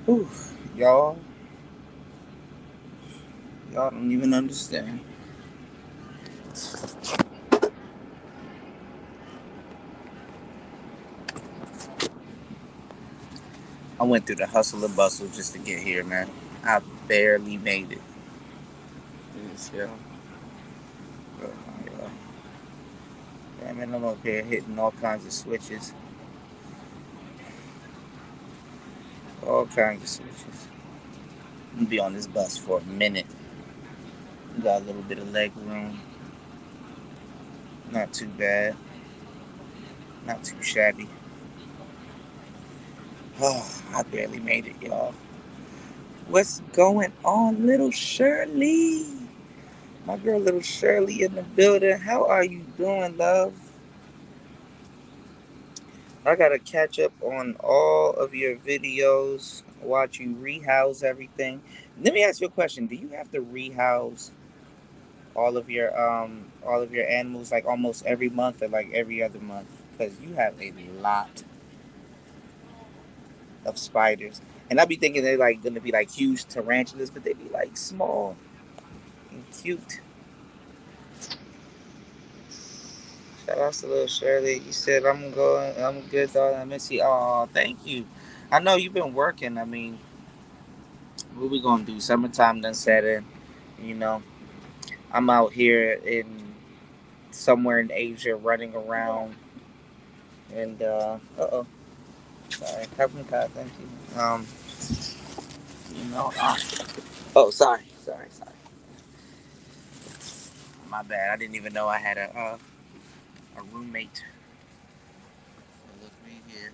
Whew, y'all, y'all don't even understand. I went through the hustle and bustle just to get here, man. I barely made it. Yes, yeah. Oh, yeah. Yeah, man, I'm up here hitting all kinds of switches. All kinds of switches. I'm gonna be on this bus for a minute. We got a little bit of leg room. Not too bad. Not too shabby. Oh, I barely made it, y'all. What's going on, little Shirley? My girl, little Shirley, in the building. How are you doing, love? I gotta catch up on all of your videos, watch you rehouse everything. Let me ask you a question. Do you have to rehouse all of your animals like almost every month or like every other month? Because you have a lot of spiders. And I be thinking they're like gonna be like huge tarantulas, but they be like small and cute. Shout out to little Shirley. You said I'm good, dog. I miss you. Oh, thank you. I know you've been working. I mean, what we gonna do? Summertime done set in. You know, I'm out here in somewhere in Asia running around, and oh, sorry, Captain God, thank you. You know, oh, sorry, my bad. I didn't even know I had a roommate. Look me here.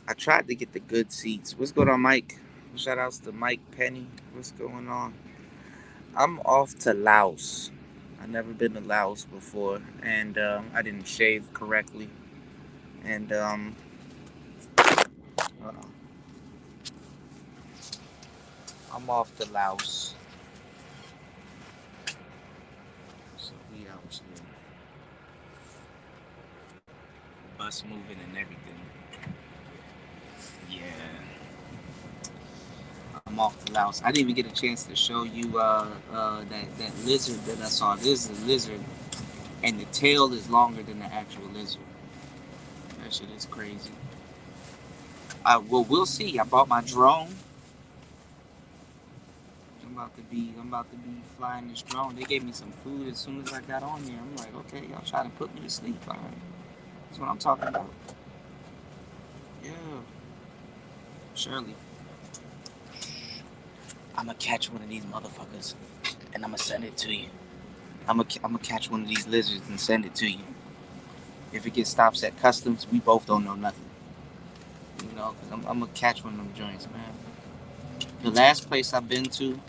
I tried to get the good seats. What's going on, Mike? Shout outs to Mike Penny. What's going on? I'm off to Laos. I've never been to Laos before, and I didn't shave correctly. And uh, I'm off to Laos. So we out here, bus moving and everything. Yeah, I'm off to Laos. I didn't even get a chance to show you that lizard that I saw. This is a lizard, and the tail is longer than the actual lizard. That shit is crazy. Well, we'll see. I bought my drone. I'm about to be flying this drone. They gave me some food as soon as I got on there. I'm like, okay, y'all trying to put me to sleep. All right, that's what I'm talking about. Yeah, Shirley, I'm gonna catch one of these motherfuckers and I'm gonna send it to you. I'm gonna catch one of these lizards and send it to you. If it gets stops at customs, we both don't know nothing. You know, because I'm gonna catch one of them joints, man. The last place I've been to,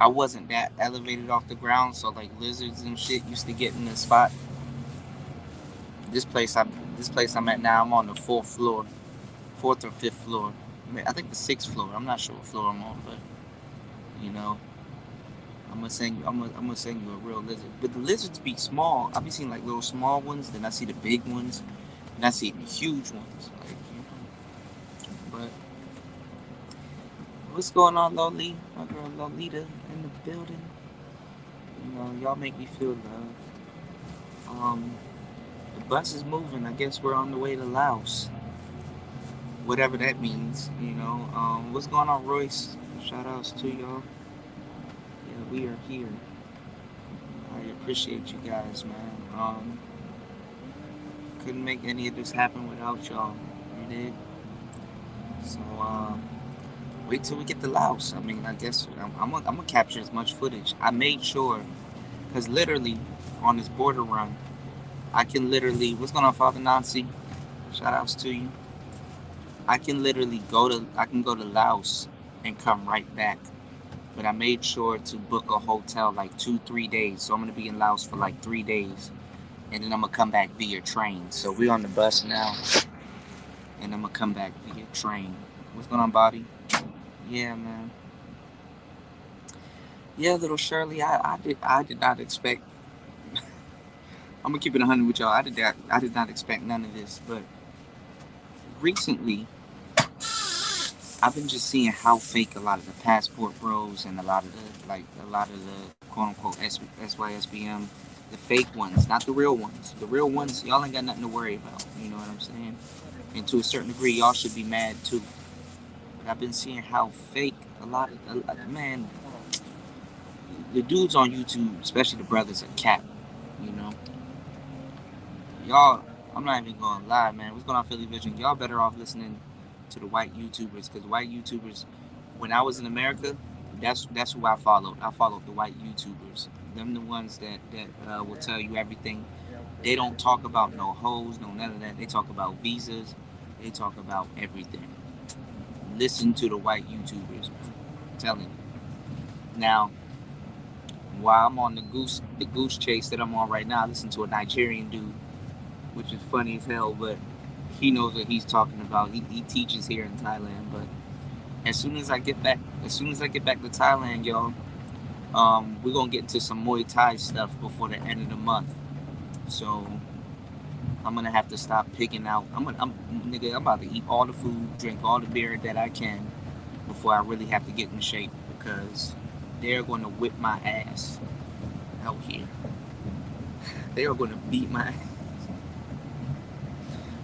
I wasn't that elevated off the ground, so like lizards and shit used to get in the spot. This place I this place I'm at now, I'm on the fourth floor, fourth or fifth floor. I think the sixth floor. I'm not sure what floor I'm on, but you know, I'm gonna send you a real lizard. But the lizards be small. I be seeing like little small ones, then I see the big ones, and I see the huge ones. Like, you know. But what's going on, Loli? My girl Lolita in the building. You know, y'all make me feel love. The bus is moving. I guess we're on the way to Laos, whatever that means. You know. What's going on, Royce? Shout outs to y'all. Yeah, we are here. I appreciate you guys, man. Couldn't make any of this happen without y'all. You did. So wait till we get to Laos. I mean, I guess I'm gonna capture as much footage. I made sure, cause literally on this border run, I can literally. What's going on, Father Nancy? Shout outs to you. I can go to Laos and come right back. But I made sure to book a hotel like 2 3 days. So I'm gonna be in Laos for like 3 days, and then I'm gonna come back via train. So we're on the bus now, and I'm gonna come back via train. What's going on, body? Yeah, man. Yeah, little Shirley. I did not expect. I'm gonna keep it 100 with y'all. I did not expect none of this, but recently, I've been just seeing how fake a lot of the passport bros and a lot of the quote unquote SYSBM, the fake ones, not the real ones. The real ones, y'all ain't got nothing to worry about. You know what I'm saying? And to a certain degree, y'all should be mad too. But I've been seeing how fake man, the dudes on YouTube, especially the brothers, are cap. You know, y'all. I'm not even gonna lie, man. What's going on, Philly Vision? Y'all better off listening to the white YouTubers, because white YouTubers, when I was in America, that's who I followed. I followed the white YouTubers. Them the ones that will tell you everything. They don't talk about no hoes, no none of that. They talk about visas. They talk about everything. Listen to the white YouTubers, man. I'm telling you. Now, while I'm on the goose chase that I'm on right now, I listen to a Nigerian dude, which is funny as hell, but he knows what he's talking about. He teaches here in Thailand, but as soon as I get back to Thailand, y'all, we're gonna get into some Muay Thai stuff before the end of the month. So I'm gonna have to stop picking out. I'm about to eat all the food, drink all the beer that I can before I really have to get in shape, because they're gonna whip my ass out here. They are gonna beat my ass.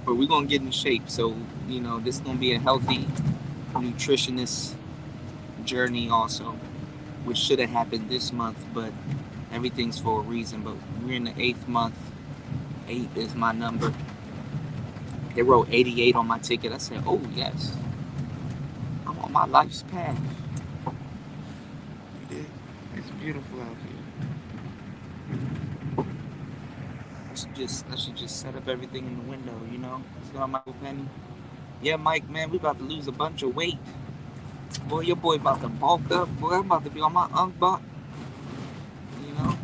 But we're gonna get in shape. So this is gonna be a healthy, nutritionist journey also, which should have happened this month, but everything's for a reason. But we're in the 8th month. 8 is my number. They wrote 88 on my ticket. I said, oh yes, I'm on my life's path. It's beautiful out here. I should just set up everything in the window. What's going on, Michael Penny? Yeah, Mike, man, we about to lose a bunch of weight. Boy, your boy about to bulk up. Boy, I'm about to be on my butt. You know?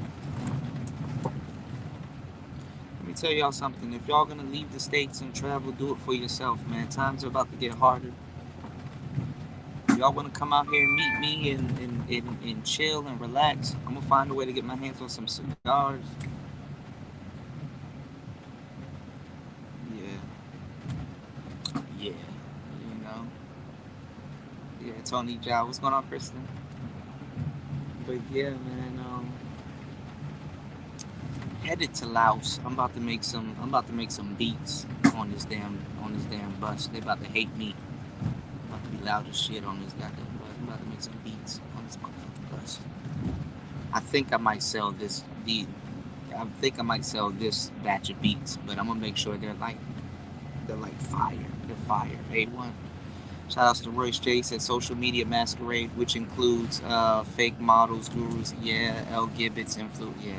Let me tell y'all something. If y'all gonna leave the States and travel, do it for yourself, man. Times are about to get harder. If y'all wanna come out here and meet me and chill and relax, I'm gonna find a way to get my hands on some cigars. Yeah. Yeah. You know? Yeah, Tony Jao. What's going on, Kristen? But yeah, man, headed to Laos. I'm about to make some beats on this damn bus. They about to hate me. I'm about to be loud as shit on this goddamn bus. I'm about to make some beats on this motherfucking bus. I think I might sell this batch of beats, but I'm gonna make sure they're like fire. They're fire. A1. Shout outs to Royce J said social media masquerade, which includes fake models, gurus, yeah, L Gibbets, yeah.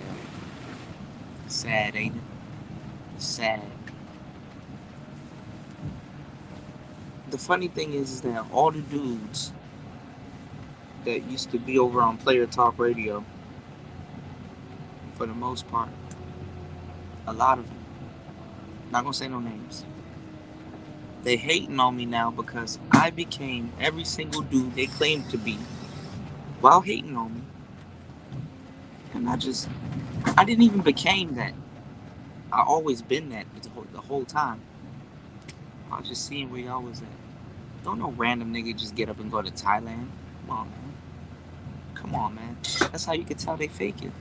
Sad, ain't it? Sad. The funny thing is that all the dudes that used to be over on Player Talk Radio, for the most part, a lot of them, not gonna say no names, they hating on me now because I became every single dude they claimed to be while hating on me. And I didn't even became that. I always been that the whole time. I was just seeing where y'all was at. Don't no random nigga just get up and go to Thailand. Come on, man. Come on, man. That's how you can tell they fake it.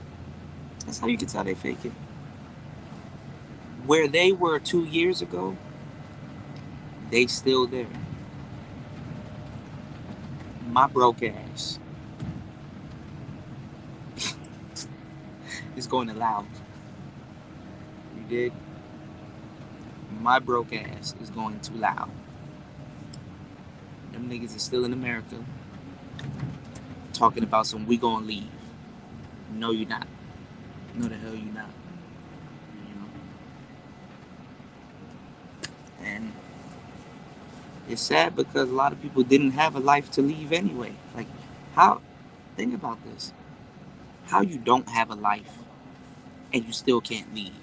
That's how you can tell they fake it. Where they were 2 years ago, they still there. My broke ass is going to Laos. You dig? My broke ass is going to Laos. Them niggas is still in America talking about some we gonna leave. No, you're not. No, the hell you not. And it's sad because a lot of people didn't have a life to leave anyway. Like, think about this. How you don't have a life and you still can't leave.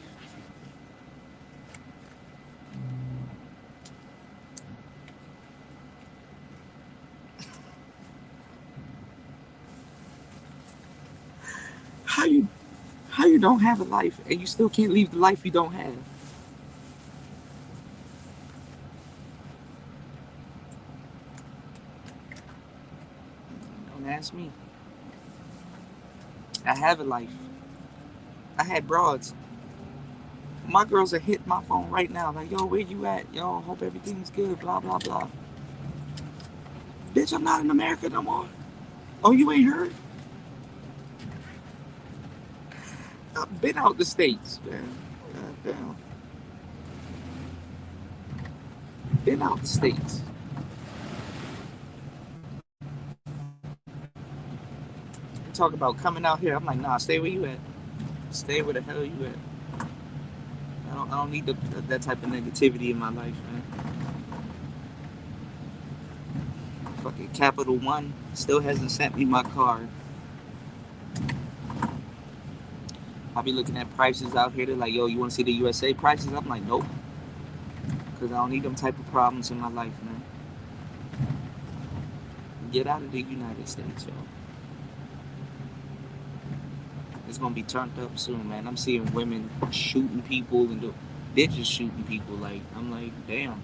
How you don't have a life and you still can't leave the life you don't have. Ask me. I have a life. I had broads. My girls are hitting my phone right now, like, yo, where you at? Yo, hope everything's good, blah, blah, blah. Bitch, I'm not in America no more. Oh, you ain't heard? I've been out the States, man. Damn. Been out the States. You talk about coming out here. I'm like, nah, stay where you at. Stay where the hell you at. I don't need that type of negativity in my life, man. Fucking Capital One still hasn't sent me my card. I be looking at prices out here. They're like, yo, you want to see the USA prices? I'm like, nope. Because I don't need them type of problems in my life, man. Get out of the United States, yo. It's going to be turned up soon, man. I'm seeing women shooting people and they're just shooting people. Like, I'm like, damn.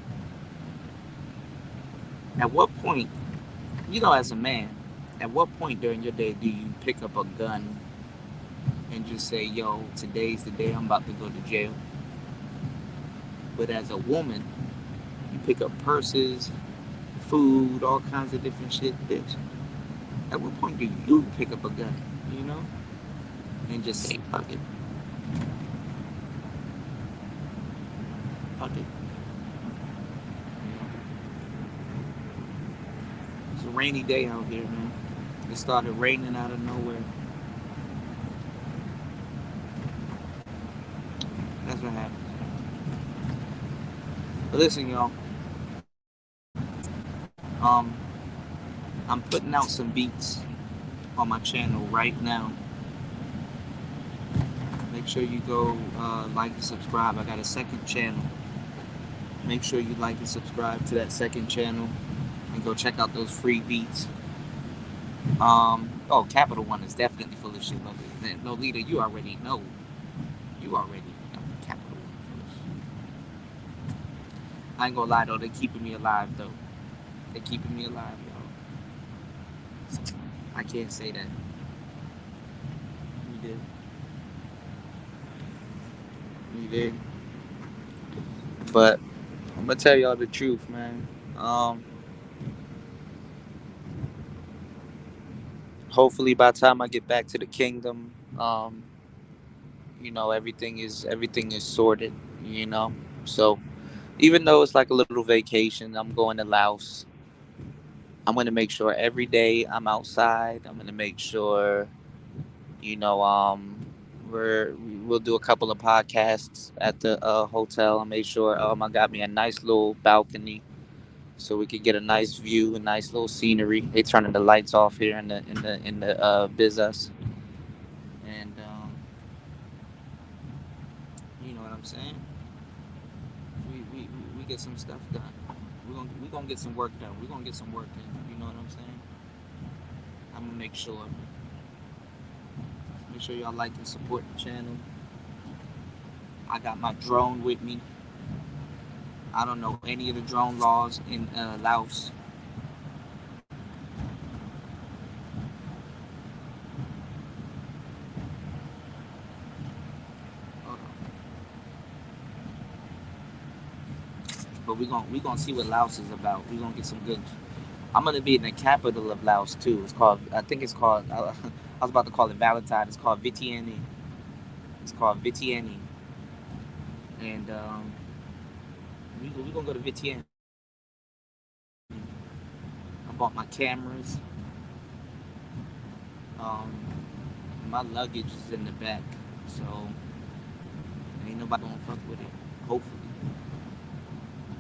At what point, as a man, at what point during your day do you pick up a gun and just say, yo, today's the day I'm about to go to jail? But as a woman, you pick up purses, food, all kinds of different shit, bitch. At what point do you pick up a gun, you know? And just say, fuck it. Fuck it. It's a rainy day out here, man. It started raining out of nowhere. That's what happens. But listen, y'all. I'm putting out some beats on my channel right now. Make sure you go like and subscribe. I got a second channel. Make sure you like and subscribe to that second channel and go check out those free beats. Capital One is definitely full of shit. Lolita, you already know. You already know Capital One full of shit. I ain't gonna lie though, they keeping me alive though. They keeping me alive, y'all. So I can't say that. You did. You did. But I'm gonna tell y'all the truth, man. Hopefully by the time I get back to the kingdom, everything is sorted, you know. So even though it's like a little vacation, I'm going to Laos. I'm gonna make sure every day I'm outside. I'm gonna make sure, you know, we'll do a couple of podcasts at the hotel. I made sure I got me a nice little balcony so we could get a nice view, a nice little scenery. They turning the lights off here in the business, and you know what I'm saying. We get some stuff done. We gonna get some work done. We gonna get some work done. You know what I'm saying. I'm gonna make sure y'all like and support the channel. I got my drone with me. I don't know any of the drone laws in Laos. But we gonna see what Laos is about. We gonna get some good. I'm gonna be in the capital of Laos too. I think it's called. I was about to call it Valentine. It's called Vientiane. It's called Vientiane, and we gonna go to Vientiane. I bought my cameras. Um, my luggage is in the back, so ain't nobody gonna fuck with it. Hopefully,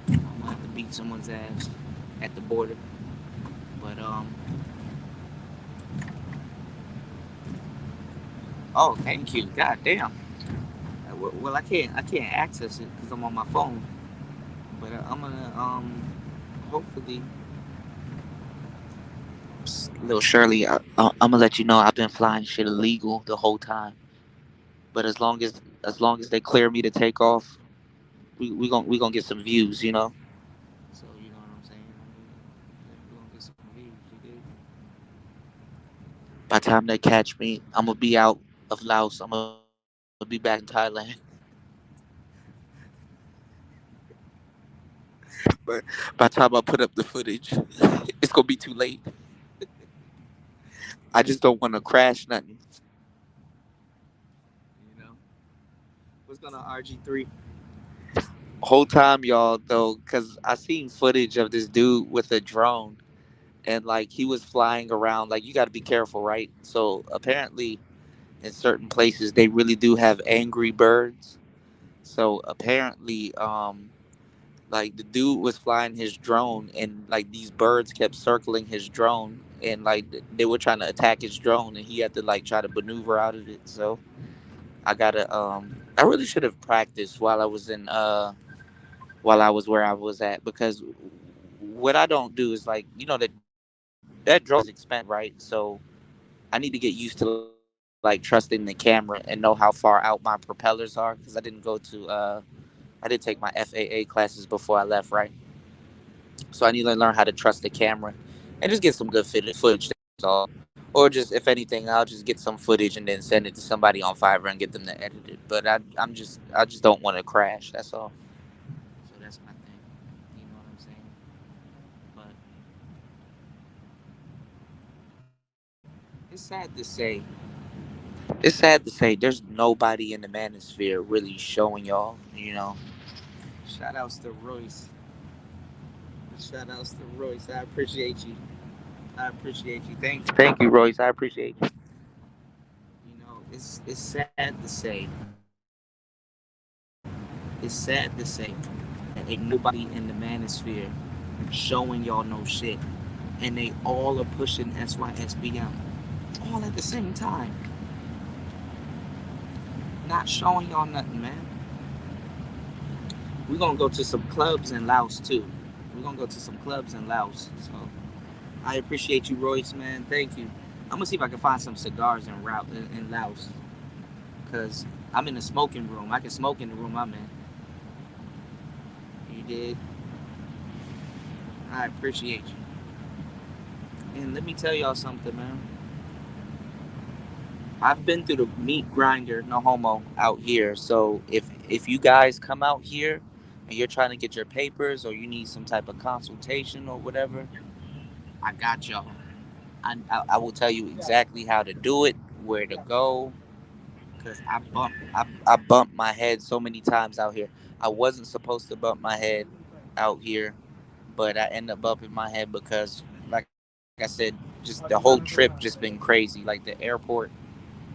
I'm gonna have to beat someone's ass at the border. But oh, thank you. God damn. Well, I can't access it because I'm on my phone. But I'm gonna hopefully, little Shirley, I'm gonna let you know I've been flying shit illegal the whole time. But as long as they clear me to take off, we gonna get some views, you know. So you know what I'm saying. We gonna get some views. You dig? By the time they catch me, I'm gonna be out of Laos. I'm gonna be back in Thailand. But by the time I put up the footage, it's gonna be too late. I just don't want to crash nothing. You know what's gonna RG3? Whole time, y'all, though, because I seen footage of this dude with a drone, and like he was flying around. Like you got to be careful, right? So apparently, in certain places, they really do have angry birds. So apparently, like the dude was flying his drone, and like these birds kept circling his drone, and like they were trying to attack his drone, and he had to like try to maneuver out of it. So I really should have practiced while I was where I was at, because what I don't do is like, that drone is expensive, right? So I need to get used to like trusting the camera and know how far out my propellers are, because I did take my FAA classes before I left, right? So I need to learn how to trust the camera and just get some good footage. That's all. Or just, if anything, I'll just get some footage and then send it to somebody on Fiverr and get them to edit it. But I just don't want to crash. That's all. So that's my thing. You know what I'm saying? But it's sad to say. It's sad to say there's nobody in the manosphere really showing y'all. Shout outs to Royce. Shout outs to Royce. I appreciate you. I appreciate you. Thank you, Royce. I appreciate you. It's sad to say. It's sad to say that ain't nobody in the manosphere showing y'all no shit, and they all are pushing SYSBM all at the same time, not showing y'all nothing, man. We're gonna go to some clubs in Laos too. We're gonna go to some clubs in Laos. So I appreciate you, Royce, man. Thank you. I'm gonna see if I can find some cigars in Laos, cause I'm in the smoking room. I can smoke in the room I'm in. You did. I appreciate you. And let me tell y'all something, man. I've been through the meat grinder, no homo, out here. So if you guys come out here and you're trying to get your papers, or you need some type of consultation or whatever, I got y'all. I will tell you exactly how to do it, where to go, because I bumped my head so many times out here. I wasn't supposed to bump my head out here, but I ended up bumping my head because, like I said, just the whole trip just been crazy. Like the airport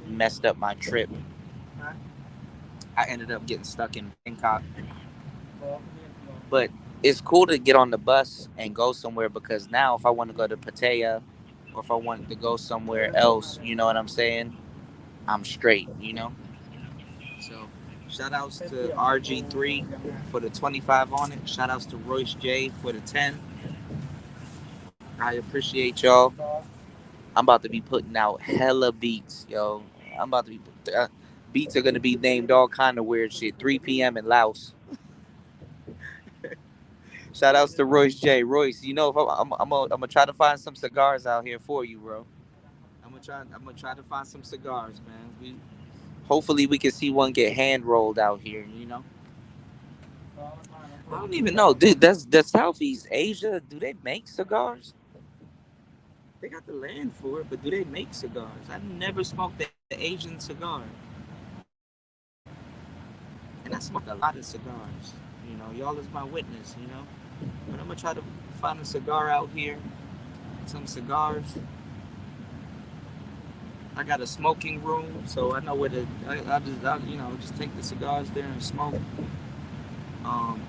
messed up my trip. I ended up getting stuck in Bangkok, but it's cool to get on the bus and go somewhere, because now if I want to go to Pattaya, or if I wanted to go somewhere else, you know what I'm saying? I'm straight, you know? So shout outs to RG3 for the 25 on it. Shout outs to Royce J for the 10. I appreciate y'all. I'm about to be putting out hella beats, yo. I'm about to be beats are gonna be named all kind of weird shit. 3 p.m. in Laos. Shout outs to Royce J. Royce, if I'm gonna try to find some cigars out here for you, bro. I'm gonna try to find some cigars, man. Hopefully we can see one get hand rolled out here. I don't even know, dude. Does Southeast Asia, do they make cigars? They got the land for it, but do they make cigars? I've never smoked the Asian cigar, and I smoked a lot of cigars. Y'all is my witness. But I'm gonna try to find a cigar out here, some cigars. I got a smoking room, so I know where to. Just take the cigars there and smoke. Um,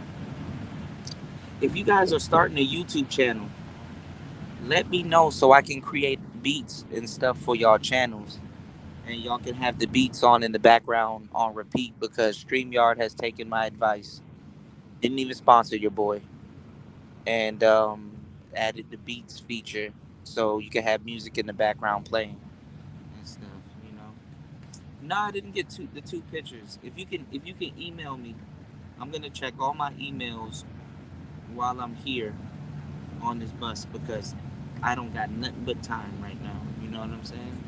if you guys are starting a YouTube channel, let me know so I can create beats and stuff for y'all channels, and y'all can have the beats on in the background on repeat, because StreamYard has taken my advice. Didn't even sponsor your boy, and added the beats feature, so you can have music in the background playing and stuff. No, I didn't get the two pictures. If you can email me, I'm gonna check all my emails while I'm here on this bus, because I don't got nothing but time right now. You know what I'm saying?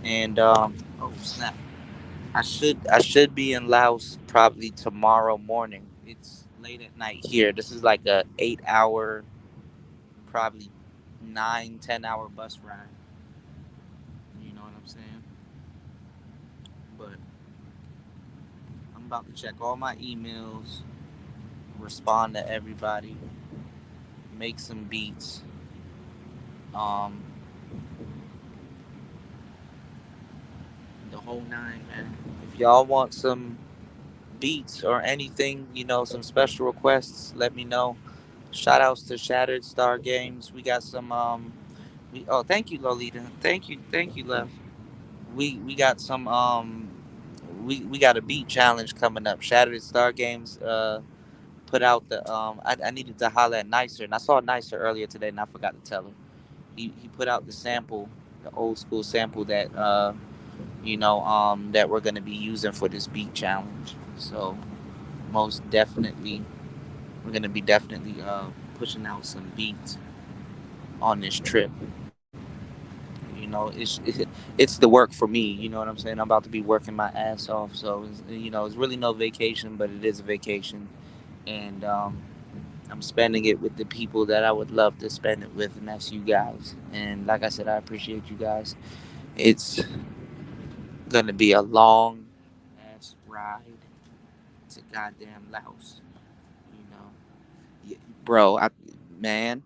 And oh snap, I should be in Laos probably tomorrow morning. It's late at night here. This is like a 8 hour, probably 9-10 hour bus ride. You know what I'm saying? But I'm about to check all my emails, respond to everybody, make some beats. Um, the whole nine, man. If y'all want some beats or anything, some special requests, let me know. Shout outs to Shattered Star Games. We got some thank you, Lolita. Thank you, Lev. We got some we got a beat challenge coming up. Shattered Star Games put out the I needed to holler at Nicer, and I saw Nicer earlier today and I forgot to tell him. He put out the sample, the old school sample that that we're gonna be using for this beat challenge. So most definitely we're gonna be definitely pushing out some beats on this trip. It's the work for me. You know what I'm saying? I'm about to be working my ass off. So it's really no vacation, but it is a vacation, and I'm spending it with the people that I would love to spend it with, and that's you guys. And like I said, I appreciate you guys. It's gonna be a long ass ride to goddamn Laos. You know, bro, man,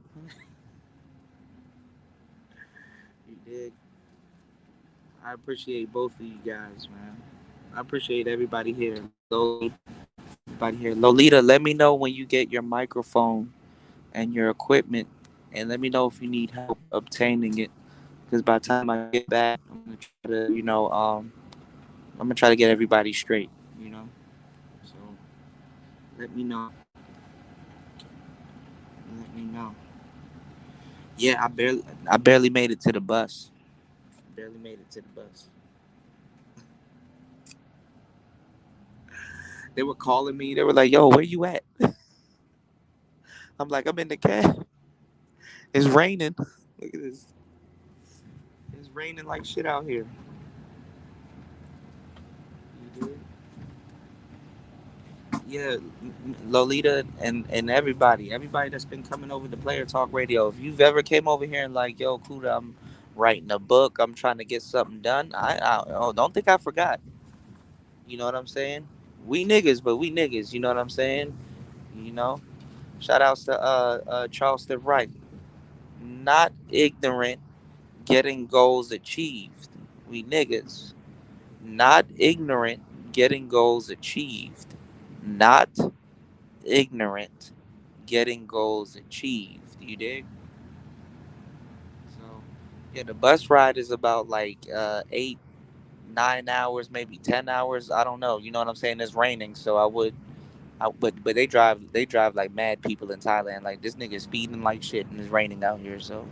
you dig? I appreciate both of you guys, man. I appreciate everybody here. Everybody here. Lolita, let me know when you get your microphone and your equipment, and let me know if you need help obtaining it. Because by the time I get back, I'm gonna try to get everybody straight. You know, so let me know. Let me know. Yeah, I barely made it to the bus. Barely made it to the bus. They were calling me. They were like, "Yo, where you at?" I'm like, "I'm in the cab. It's raining. Look at this. It's raining like shit out here." You did? Yeah, Lolita and everybody that's been coming over to Player Talk Radio. If you've ever came over here and like, "Yo, Kuda, I'm writing a book. I'm trying to get something done." Don't think I forgot. You know what I'm saying? We niggas, but we niggas. You know what I'm saying? You know. Shout outs to Charleston Wright. Not ignorant, getting goals achieved. We niggas. Not ignorant, getting goals achieved. Not ignorant, getting goals achieved. You dig? So, yeah, the bus ride is about like 8, 9 hours, maybe 10 hours. I don't know. You know what I'm saying? It's raining, so but they drive like mad people in Thailand. Like this nigga speeding like shit, and it's raining out here. So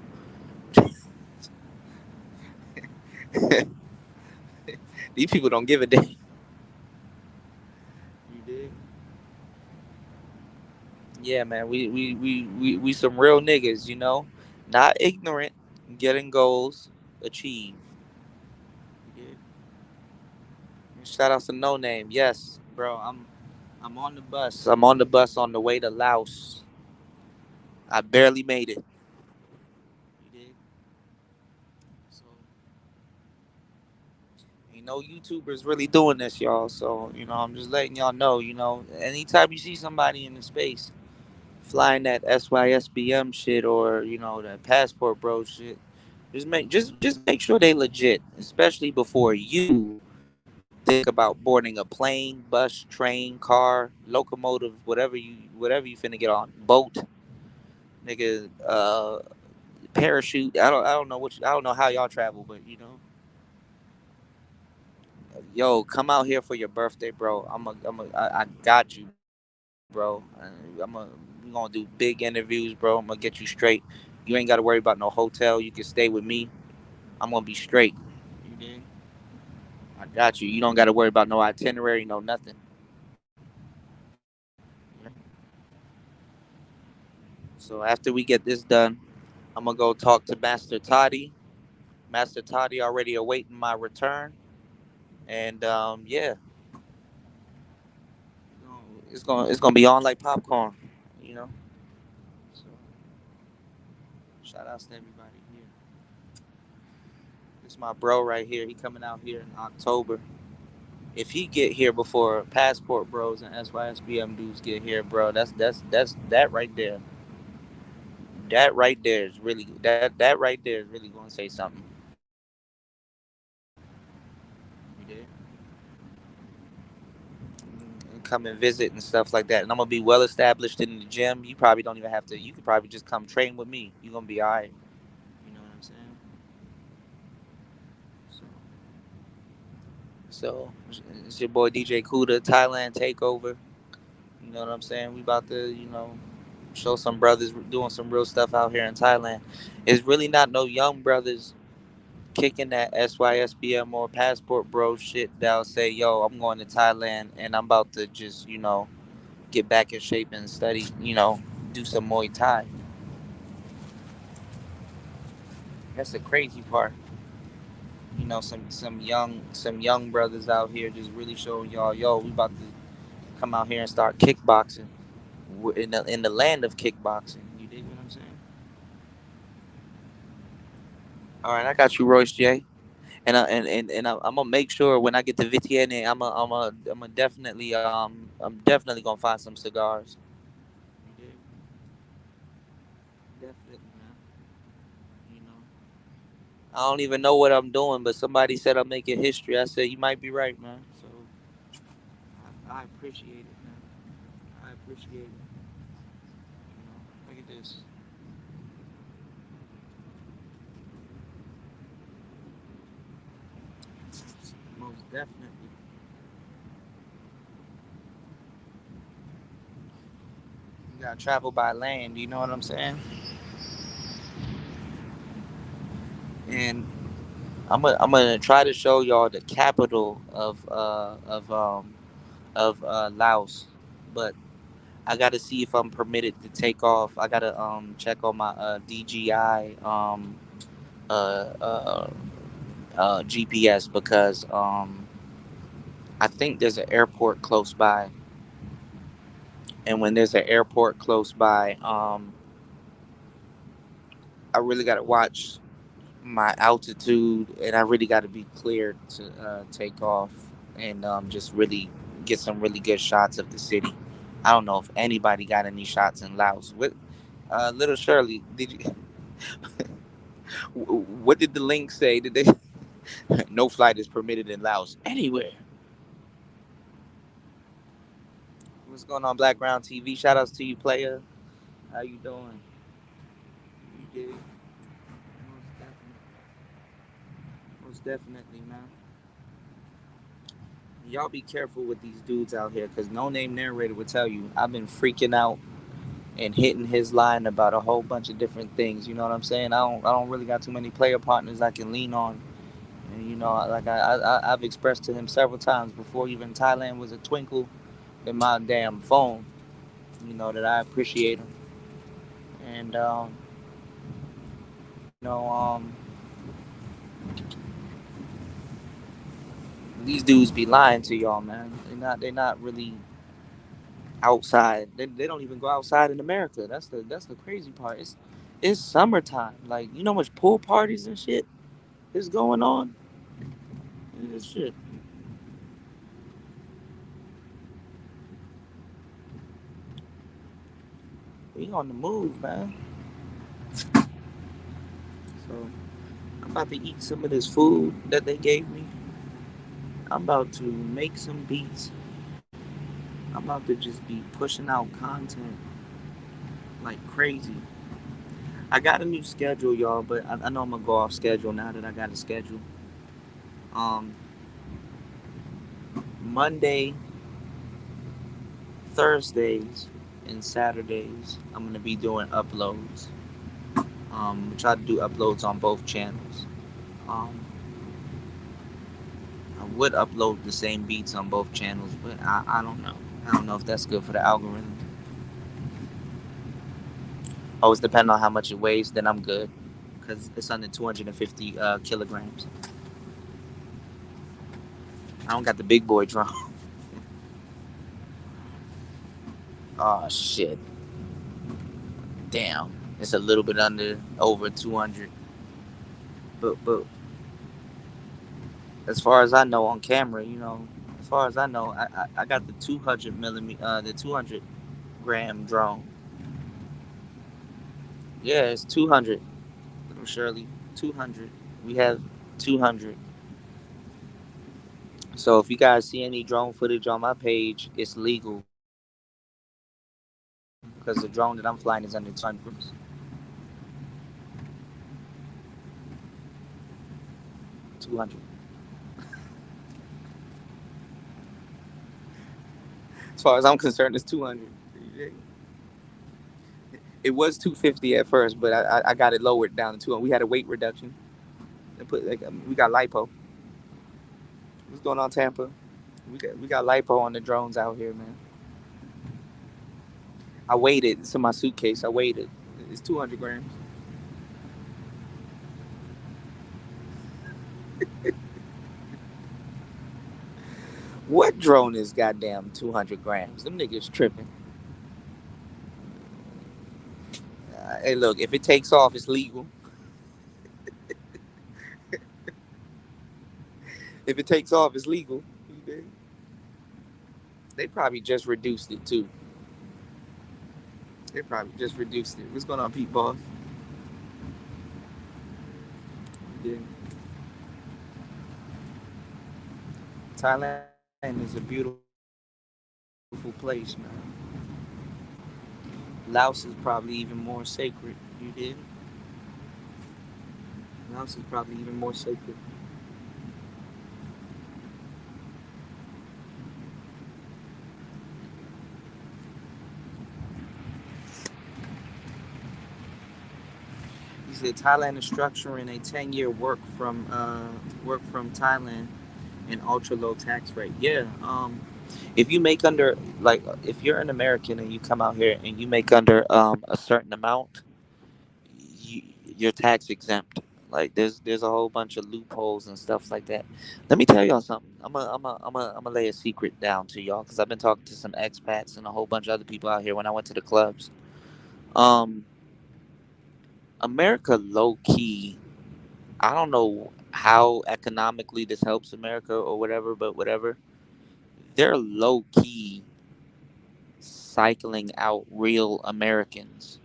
these people don't give a damn. You dig? Yeah, man. We some real niggas. Not ignorant, getting goals achieved. You dig? Shout out to No Name. Yes, bro. I'm on the bus. I'm on the bus on the way to Laos. I barely made it. You dig? So ain't no YouTubers really doing this, y'all. So I'm just letting y'all know. Anytime you see somebody in the space flying that SYSBM shit or that passport bro shit, just make sure they legit, especially before you think about boarding a plane, bus, train, car, locomotive, whatever you finna get on, boat, nigga, parachute. I don't know I don't know how y'all travel, but yo, come out here for your birthday, bro. I got you, bro. We gonna do big interviews, bro. I'm gonna get you straight. You ain't gotta worry about no hotel. You can stay with me. I'm gonna be straight. You dig? I got you. You don't gotta worry about no itinerary, no nothing. Yeah. So after we get this done, I'm gonna go talk to Master Toddy, Master Toddy already awaiting my return, and yeah, it's gonna be on like popcorn, you know. So shout outs to everybody here. This is my bro right here. He coming out here in October. If he get here before Passport Bros and SYSBM dudes get here, bro, that's that right there. That right there is really that right there is really gonna say something. You did? And come and visit and stuff like that. And I'm gonna be well established in the gym. You probably don't even have to. You could probably just come train with me. You're gonna be all right. You know what I'm saying? So, so it's your boy DJ Kuda, Thailand Takeover. You know what I'm saying? We about to, show some brothers doing some real stuff out here in Thailand. It's really not no young brothers kicking that SYSBM or Passport Bro shit that'll say, yo, I'm going to Thailand and I'm about to just, get back in shape and study, do some Muay Thai. That's the crazy part. Some young brothers out here just really showing y'all, yo, we about to come out here and start kickboxing. We're in the land of kickboxing. You dig what I'm saying? All right, I got you, Royce J. I'm gonna make sure when I get to VTN, I'm definitely gonna find some cigars. You dig? Definitely, man. You know, I don't even know what I'm doing, but somebody said I'm making history. I said you might be right, man. So I appreciate it, man. I appreciate it. Look at this. Most definitely. You gotta travel by land. You know what I'm saying? And I'm gonna try to show y'all the capital of Laos, but I gotta see if I'm permitted to take off. I gotta check on my DJI uh, uh, GPS because I think there's an airport close by, and when there's an airport close by, I really gotta watch my altitude, and I really gotta be cleared to take off and just really get some really good shots of the city. I don't know if anybody got any shots in Laos. What, little Shirley, did you? What did the link say? Did they? No flight is permitted in Laos anywhere. What's going on, Blackground TV? Shout outs to you, player. How you doing? You did. Most definitely, man. Y'all be careful with these dudes out here, cause no name narrator will tell you. I've been freaking out and hitting his line about a whole bunch of different things. You know what I'm saying? I don't really got too many player partners I can lean on. And like I've expressed to him several times before even Thailand was a twinkle in my damn phone. That I appreciate him. And you know, these dudes be lying to y'all, man. They're not really outside. They don't even go outside in America. That's the crazy part. It's summertime. Like you know how much pool parties and shit is going on. This shit. We on the move, man. So I'm about to eat some of this food that they gave me. I'm about to make some beats. I'm about to just be pushing out content like crazy. I got a new schedule, y'all, but I know I'm gonna go off schedule now that I got a schedule. Um, Monday, Thursdays, and Saturdays, I'm gonna be doing uploads. Try to do uploads on both channels. Um, I would upload the same beats on both channels, but I don't know. I don't know if that's good for the algorithm. Always depend on how much it weighs, then I'm good. because it's under 250 kilograms. I don't got the big boy drone. Oh shit! Damn, it's a little bit under over 200. But as far as I know on camera, as far as I know, I got the 200 millimeter, the 200 gram drone. Yeah, it's 200. Little Shirley, 200. We have 200. So if you guys see any drone footage on my page, it's legal because the drone that I'm flying is under 200 grams. 200. As far as I'm concerned, it's 200. It was 250 at first, but I got it lowered down to 200. We had a weight reduction. We got lipo. What's going on, Tampa? We got lipo on the drones out here, man. I weighed it. It's in my suitcase. I weighed it. It's 200 grams. What drone is goddamn 200 grams? Them niggas tripping. Hey, look, if it takes off, it's legal. If it takes off, it's legal. They probably just reduced it too. They probably just reduced it. What's going on, Pete Boss? Yeah. Thailand is a beautiful place, man. Laos is probably even more sacred. You did? Laos is probably even more sacred. He said Thailand is structuring a 10-year work from Thailand and ultra low tax rate. Yeah. If you make under like if you're an American and you come out here and you make under a certain amount, you, you're tax exempt. Like there's a whole bunch of loopholes and stuff like that. Let me tell y'all something. I'm gonna lay a secret down to y'all because I've been talking to some expats and a whole bunch of other people out here when I went to the clubs. Um, America low key. I don't know how economically this helps America or whatever, but whatever. They're low key cycling out real Americans.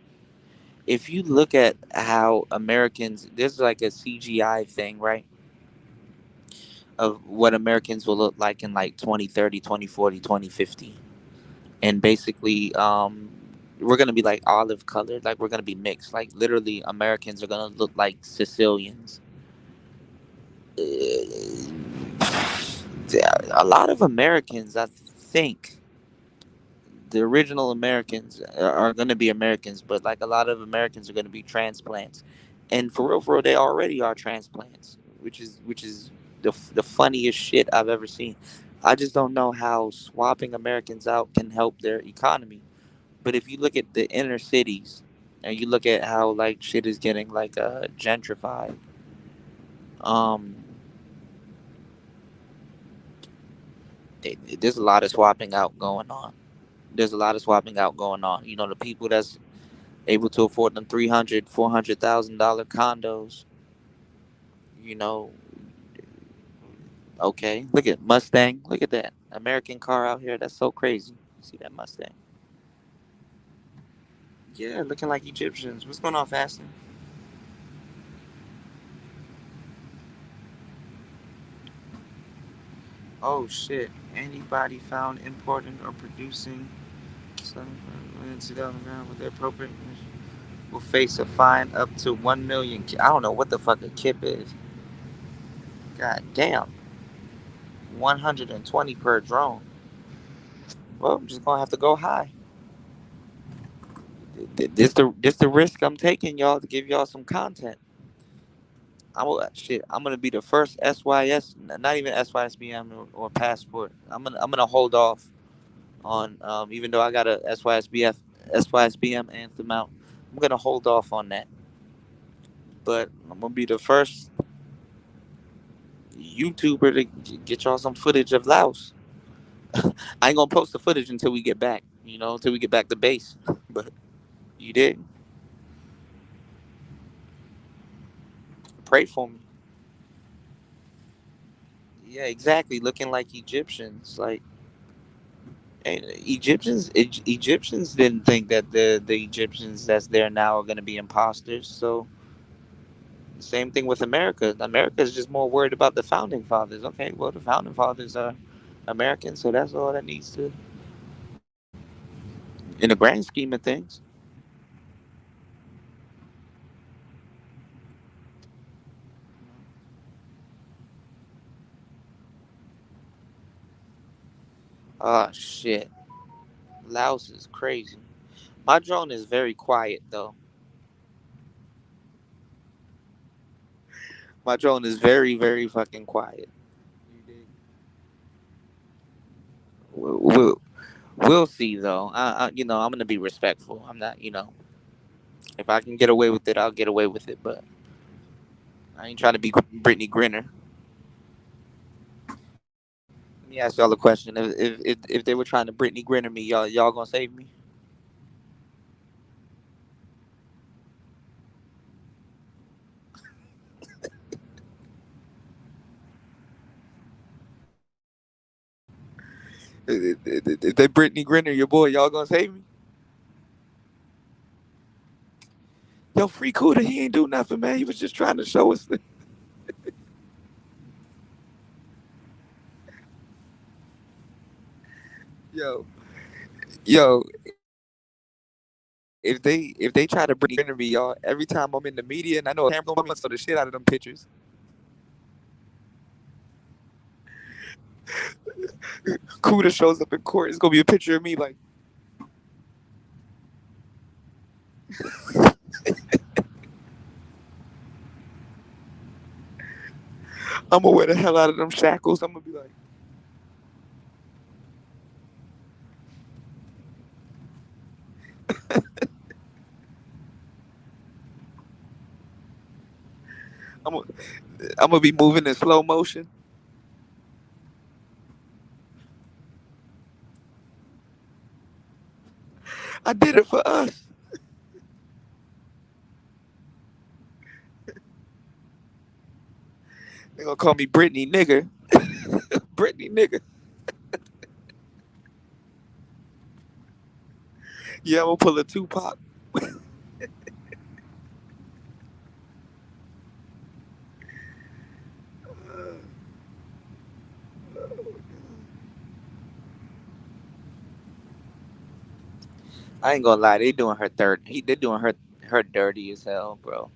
If you look at how Americans, there's like a CGI thing, right? Of what Americans will look like in like 2030, 2040, 2050. And basically, we're going to be like olive colored, like we're going to be mixed. Like literally, Americans are going to look like Sicilians. A lot of Americans, I think, the original Americans are going to be Americans, but like a lot of Americans are going to be transplants, and for real, they already are transplants, which is the funniest shit I've ever seen. I just don't know how swapping Americans out can help their economy. But if you look at the inner cities, and you look at how like shit is getting like gentrified, um, there's a lot of swapping out going on. There's a lot of swapping out going on. The people that's able to afford them 300, $400,000 condos. You know, okay. Look at Mustang. Look at that American car out here. That's so crazy. See that Mustang? Yeah, looking like Egyptians. What's going on, Fasting? Oh shit! Anybody found importing or producing something into the ground with their appropriate will face a fine up to 1 million. I don't know what the fuck a kip is. God damn, 120 per drone. Well, I'm just gonna have to go high. This the risk I'm taking, y'all, to give y'all some content. I'm gonna be the first SYS, not even SYSBM or passport. I'm gonna hold off on even though I got a SYSBF SYSBM anthem out. I'm gonna hold off on that. But I'm gonna be the first YouTuber to get y'all some footage of Laos. I ain't gonna post the footage until we get back. Until we get back to base. But you did. Pray for me. Yeah, exactly. Looking like Egyptians. Like and Egyptians didn't think that the Egyptians that's there now are gonna be imposters. So same thing with America. America is just more worried about the founding fathers. Okay, well the founding fathers are American, so that's all that needs to in the grand scheme of things. Oh shit. Laos is crazy. My drone is very quiet though. My drone is very, very fucking quiet. You dig? We'll, we'll see though. I'm gonna be respectful. I'm not. If I can get away with it, I'll get away with it. But I ain't trying to be Brittany Grinner. Let me ask y'all a question. If they were trying to Brittany Grinner me, y'all gonna save me? If they Brittany Grinner your boy, y'all gonna save me? Yo, free Cuda, he ain't do nothing, man. He was just trying to show us. Yo, yo, if they try to Brittany Grinner me, y'all, every time I'm in the media and I know a camera on me, I'm gonna show the shit out of them pictures. Cuda shows up in court. It's gonna be a picture of me like I'm gonna wear the hell out of them shackles. I'm gonna be like, I'm gonna, I'm gonna be moving in slow motion. I did it for us. They gonna call me Brittany nigger. Brittany nigger. Yeah, I'm gonna pull a Tupac. I ain't gonna lie, they're doing her dirty as hell, bro.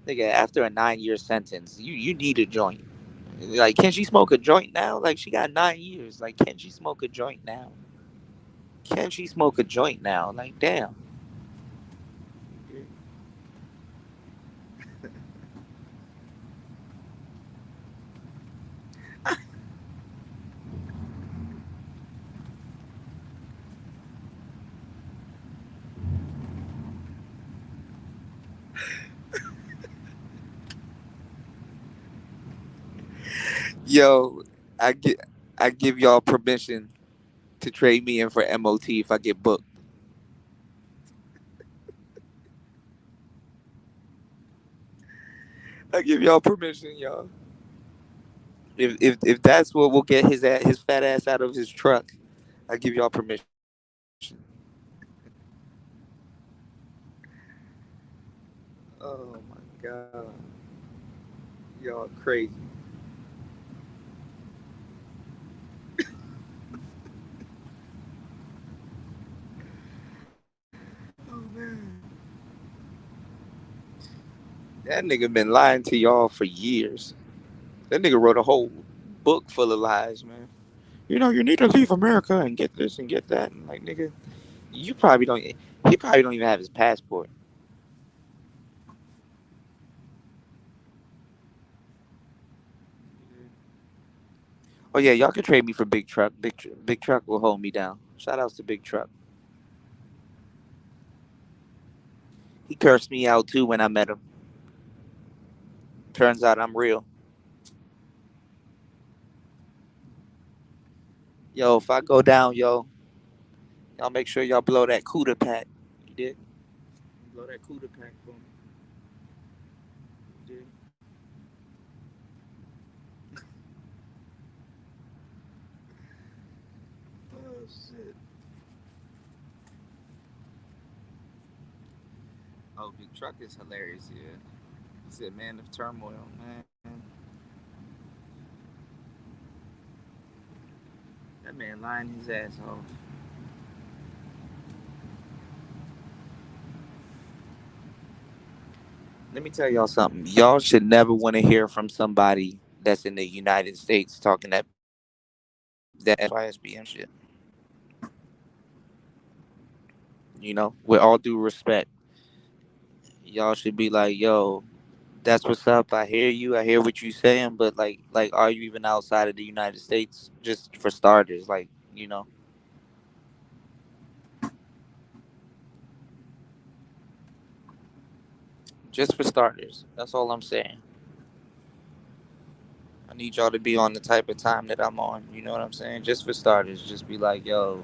Nigga, after a 9 year sentence, you need a joint. Like, can she smoke a joint now? Like, she got 9 years. Like, can she smoke a joint now? Can she smoke a joint now? Like, damn. Yo, I get I give y'all permission to trade me in for MOT if I get booked. I give y'all permission, y'all. If that's what will get his fat ass out of his truck, I give y'all permission. Oh my god, y'all crazy. Oh man, that nigga been lying to y'all for years. That nigga wrote a whole book full of lies, man. You need to leave America and get this and get that. And like, nigga, you probably don't. He probably don't even have his passport. Oh yeah, y'all can trade me for Big Truck. Big Truck will hold me down. Shout outs to Big Truck. He cursed me out too when I met him. Turns out I'm real. Yo, if I go down, yo, y'all make sure y'all blow that Cuda pack. You did? Blow that Cuda pack for me. You did? Oh shit. Oh, Big Truck is hilarious. Yeah. He said, "Man of turmoil, man." That man lying his ass off. Let me tell y'all something. Y'all should never want to hear from somebody that's in the United States talking that SYSBM shit. You know, with all due respect, y'all should be like, "Yo, that's what's up. I hear you. I hear what you saying, but are you even outside of the United States? Just for starters, you know, just for starters. That's all I'm saying. I need y'all to be on the type of time that I'm on. You know what I'm saying? Just for starters, just be like, yo,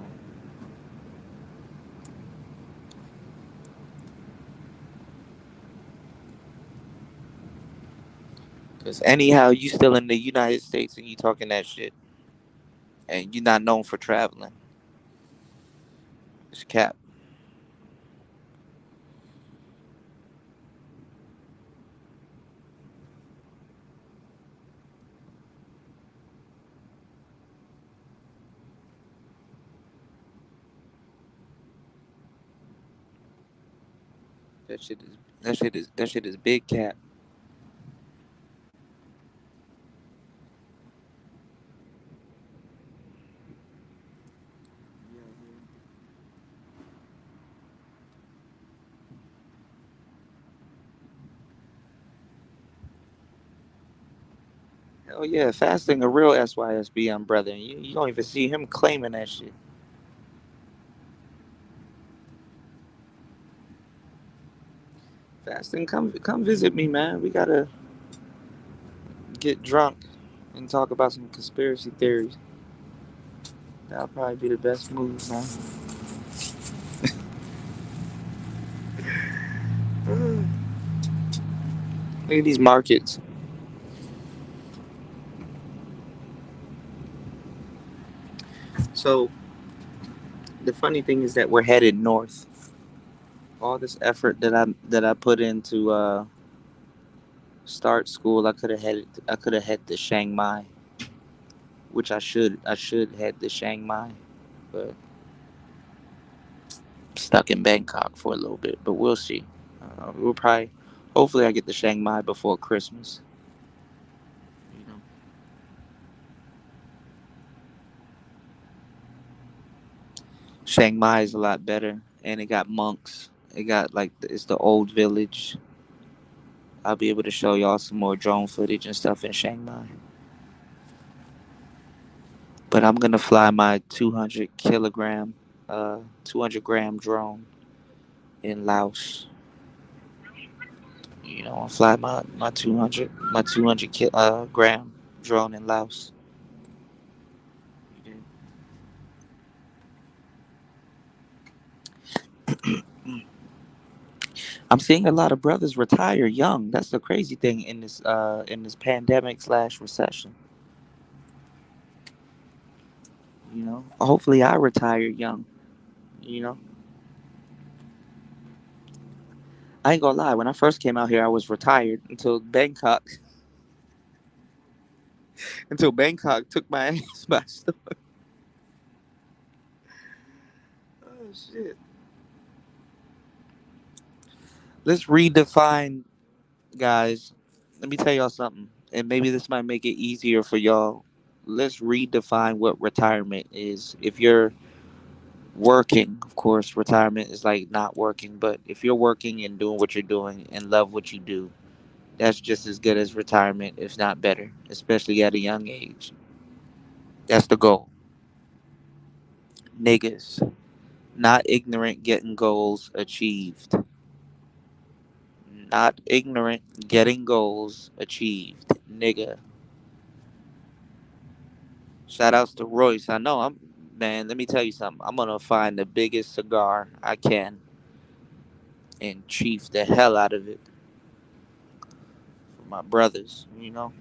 because anyhow, you still in the United States and you talking that shit, and you're not known for traveling. It's cap. That shit is big cap. Hell yeah, fasting a real SYSBM brother. And you don't even see him claiming that shit. Fasting, come visit me, man. We gotta get drunk and talk about some conspiracy theories. That'll probably be the best move, man. Look at these markets. So the funny thing is that we're headed north. All this effort that I put into start school, I could have head to Chiang Mai, which I should head to Chiang Mai, but stuck in Bangkok for a little bit. But we'll see. We'll probably, hopefully, I get to Chiang Mai before Christmas. You know, Chiang Mai is a lot better, and it got monks. It got it's the old village. I'll be able to show y'all some more drone footage and stuff in Chiang Mai. But I'm gonna fly my 200 gram drone in Laos. You know, I'll fly my 200 gram drone in Laos. I'm seeing a lot of brothers retire young. That's the crazy thing in this pandemic slash recession. You know, hopefully I retire young. You know, I ain't gonna lie. When I first came out here, I was retired until Bangkok took my ass by storm. Oh shit. Let's redefine, guys. Let me tell y'all something, and maybe this might make it easier for y'all. Let's redefine what retirement is. If you're working, of course, retirement is like not working, but if you're working and doing what you're doing and love what you do, that's just as good as retirement, if not better, especially at a young age. That's the goal. Niggas, not ignorant, getting goals achieved. Not ignorant, getting goals achieved, nigga. Shout outs to Royce. I know I'm man, let me tell you something. I'm gonna find the biggest cigar I can and chief the hell out of it for my brothers, you know.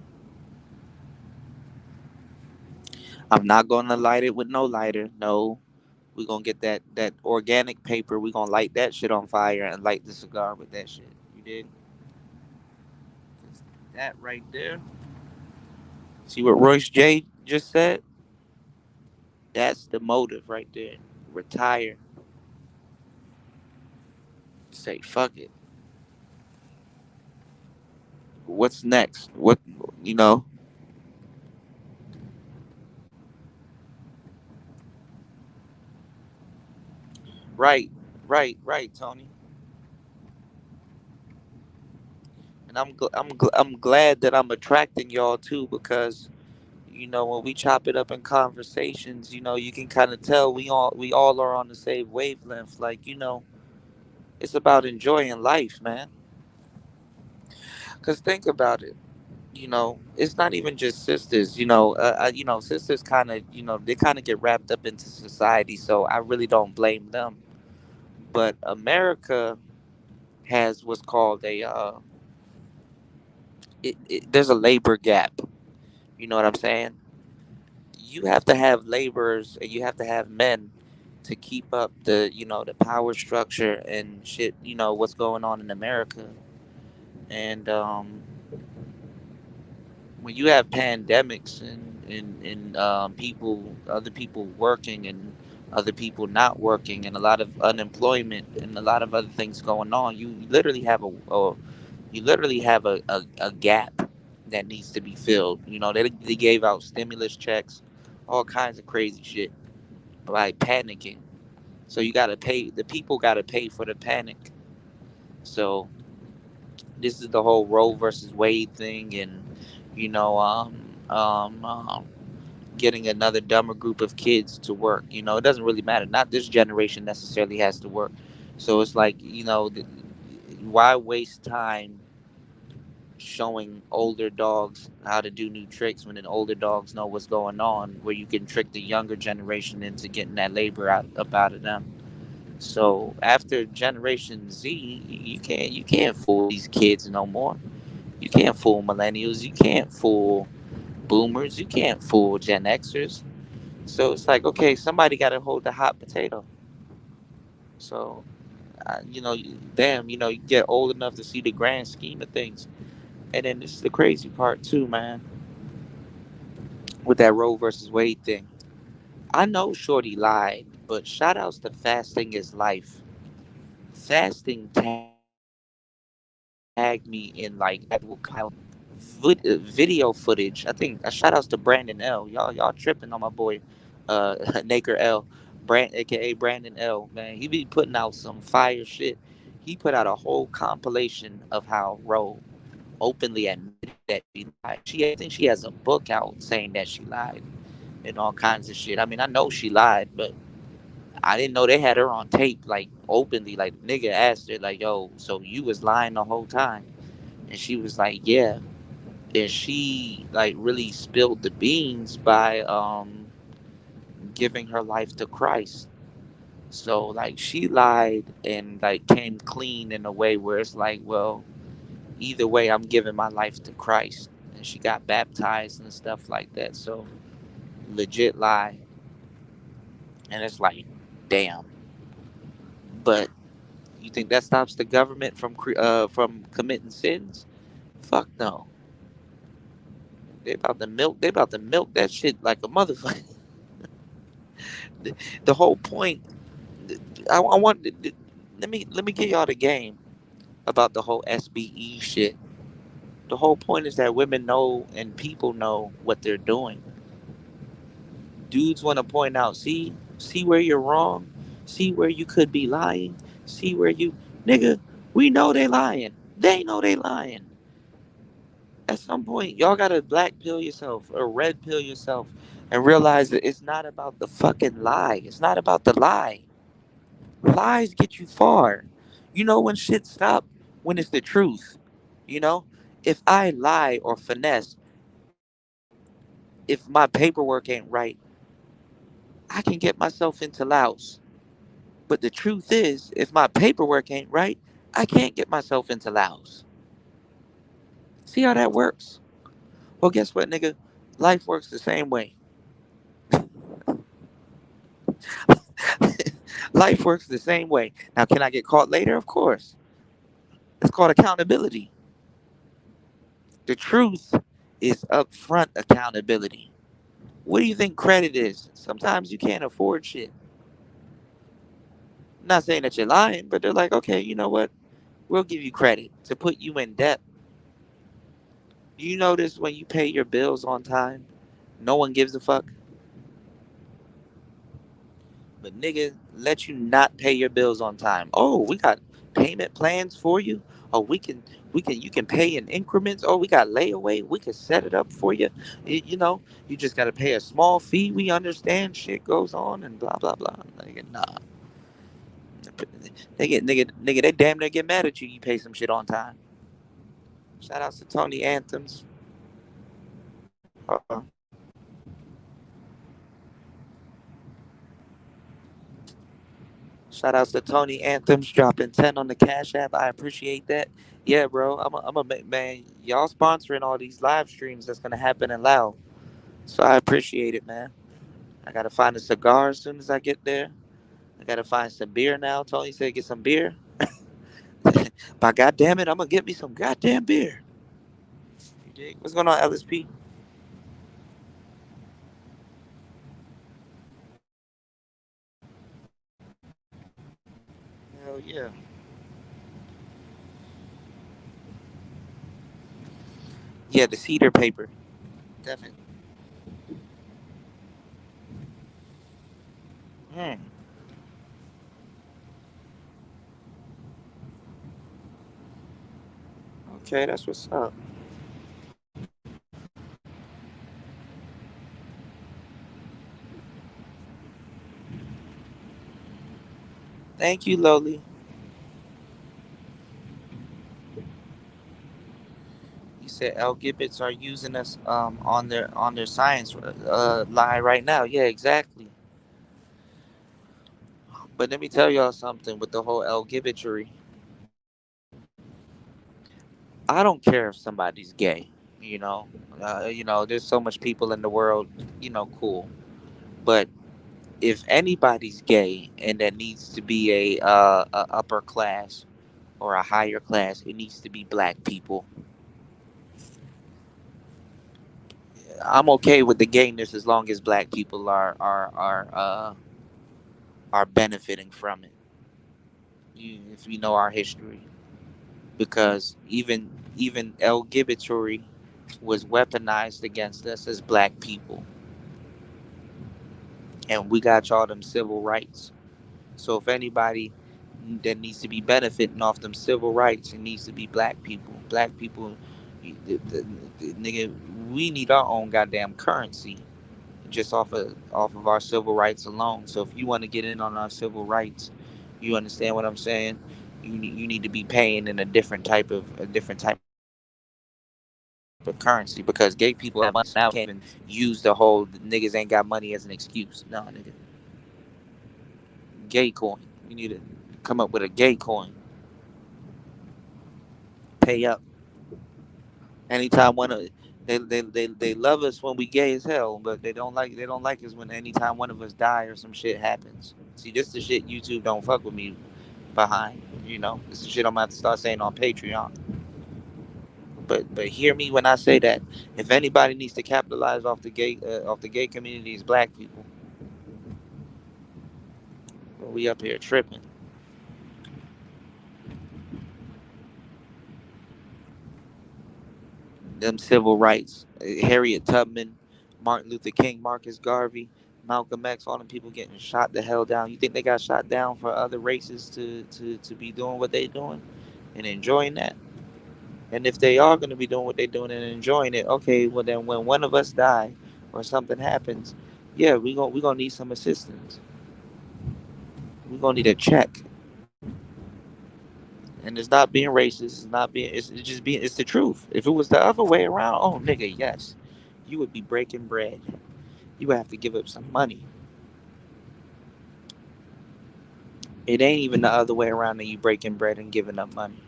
I'm not gonna light it with no lighter. No. We're gonna get that organic paper, we're gonna light that shit on fire and light the cigar with that shit. You did? 'Cause that right there. See what Royce J just said? That's the motive right there. Retire. Say fuck it. What's next? What you know? Right, right, Tony. And I'm glad that I'm attracting y'all too because you know when we chop it up in conversations, you know you can kind of tell we all are on the same wavelength. Like you know, it's about enjoying life, man. Cause think about it. You know, it's not even just sisters. You know, sisters kind of they kind of get wrapped up into society. So I really don't blame them. But America has what's called there's a labor gap. You know what I'm saying? You have to have laborers and you have to have men to keep up the power structure and shit. You know what's going on in America, and when you have pandemics and people, other people working and other people not working, and a lot of unemployment and a lot of other things going on, you literally have a gap that needs to be filled. You know, they gave out stimulus checks, all kinds of crazy shit by panicking. So you gotta pay the people gotta pay for the panic. So this is the whole Roe versus Wade thing, and you know, getting another dumber group of kids to work. You know, it doesn't really matter. Not this generation necessarily has to work. So it's like, why waste time showing older dogs how to do new tricks when the older dogs know what's going on, where you can trick the younger generation into getting that labor out up out of them. So after Generation Z, you can't fool these kids no more. You can't fool millennials. You can't fool boomers. You can't fool Gen Xers. So it's like, okay, somebody got to hold the hot potato. So, damn, you get old enough to see the grand scheme of things. And then this is the crazy part, too, man, with that Roe versus Wade thing. I know Shorty lied, but shout outs to Fasting is Life. Fasting tagged me in like actual video footage. I think shout outs to Brandon L. Y'all tripping on my boy, Naker L. AKA Brandon L. Man, he be putting out some fire shit. He put out a whole compilation of how Roe openly admitted that she lied. I think she has a book out saying that she lied and all kinds of shit. I mean, I know she lied, but I didn't know they had her on tape, like openly. Like nigga asked her, like, "Yo, so you was lying the whole time?" And she was like, "Yeah." And she like really spilled the beans by giving her life to Christ. So like she lied and like came clean in a way where it's like, well, either way, I'm giving my life to Christ. And she got baptized and stuff like that. So legit lie, and it's like, damn. But you think that stops the government from committing sins? Fuck no. They about to milk that shit like a motherfucker. The whole point. I want. Let me get y'all the game about the whole SBE shit. The whole point is that women know and people know what they're doing. Dudes want to point out, see where you're wrong, see where you could be lying, see where you, nigga, we know they lying. They know they lying. At some point, y'all gotta black pill yourself or red pill yourself and realize that it's not about the fucking lie. It's not about the lie. Lies get you far. You know when shit stop? when it's the truth. You know, if I lie or finesse, if my paperwork ain't right, I can get myself into Laos. But the truth is, if my paperwork ain't right, I can't get myself into Laos. See how that works? Well, guess what, nigga? Life works the same way. Life works the same way. Now, can I get caught later? Of course. It's called accountability. The truth is upfront accountability. What do you think credit is? Sometimes you can't afford shit. I'm not saying that you're lying, but they're like, okay, you know what? We'll give you credit to put you in debt. You notice when you pay your bills on time, no one gives a fuck. But nigga, let you not pay your bills on time. Oh, we got payment plans for you. Oh, you can pay in increments. Oh, we got layaway. We can set it up for you. You know, you just gotta pay a small fee. We understand shit goes on and blah blah blah. Nigga, nah. Nigga, they damn near get mad at you. You pay some shit on time. Shout outs to Tony Anthems. Uh, Shout outs to Tony Anthems dropping 10 on the Cash App. I appreciate that. Yeah, bro. Man. Y'all sponsoring all these live streams that's gonna happen in Lao. So I appreciate it, man. I gotta find a cigar as soon as I get there. I gotta find some beer now. Tony said get some beer. But goddamn it, I'm gonna get me some goddamn beer. You dig? What's going on, LSP? Hell yeah. Yeah, the cedar paper. Definitely. Hmm. Okay, that's what's up. Thank you, Loli. You said L Gibbets are using us on their science lie right now. Yeah, exactly. But let me tell y'all something with the whole L Gibbetry. I don't care if somebody's gay. You know, there's so much people in the world. Cool. But if anybody's gay and that needs to be a upper class or a higher class, it needs to be black people. I'm okay with the gayness as long as black people are benefiting from it. If you know our history, because even L. Gibbatory was weaponized against us as black people, and we got y'all them civil rights. So if anybody that needs to be benefiting off them civil rights, it needs to be black people. Black people, nigga, we need our own goddamn currency just off of our civil rights alone. So if you want to get in on our civil rights, you understand what I'm saying? You need to be paying in a different type of currency because gay people have money now can't even use the whole niggas ain't got money as an excuse. No, nigga, gay coin. You need to come up with a gay coin. Pay up anytime one of they love us when we gay as hell, but they don't like us when anytime one of us die or some shit happens. See, this the shit YouTube don't fuck with me behind. This is shit I'm gonna have to start saying on Patreon. But hear me when I say that if anybody needs to capitalize off the gay community, is black people. We up here tripping. Them civil rights, Harriet Tubman, Martin Luther King, Marcus Garvey, Malcolm X, all them people getting shot the hell down. You think they got shot down for other races to be doing what they doing and enjoying that? And if they are going to be doing what they're doing and enjoying it, okay, well then when one of us die or something happens, yeah, we gonna need some assistance. We gonna need a check. And it's not being racist. It's just being. It's the truth. If it was the other way around, oh nigga, yes, you would be breaking bread. You would have to give up some money. It ain't even the other way around that you breaking bread and giving up money.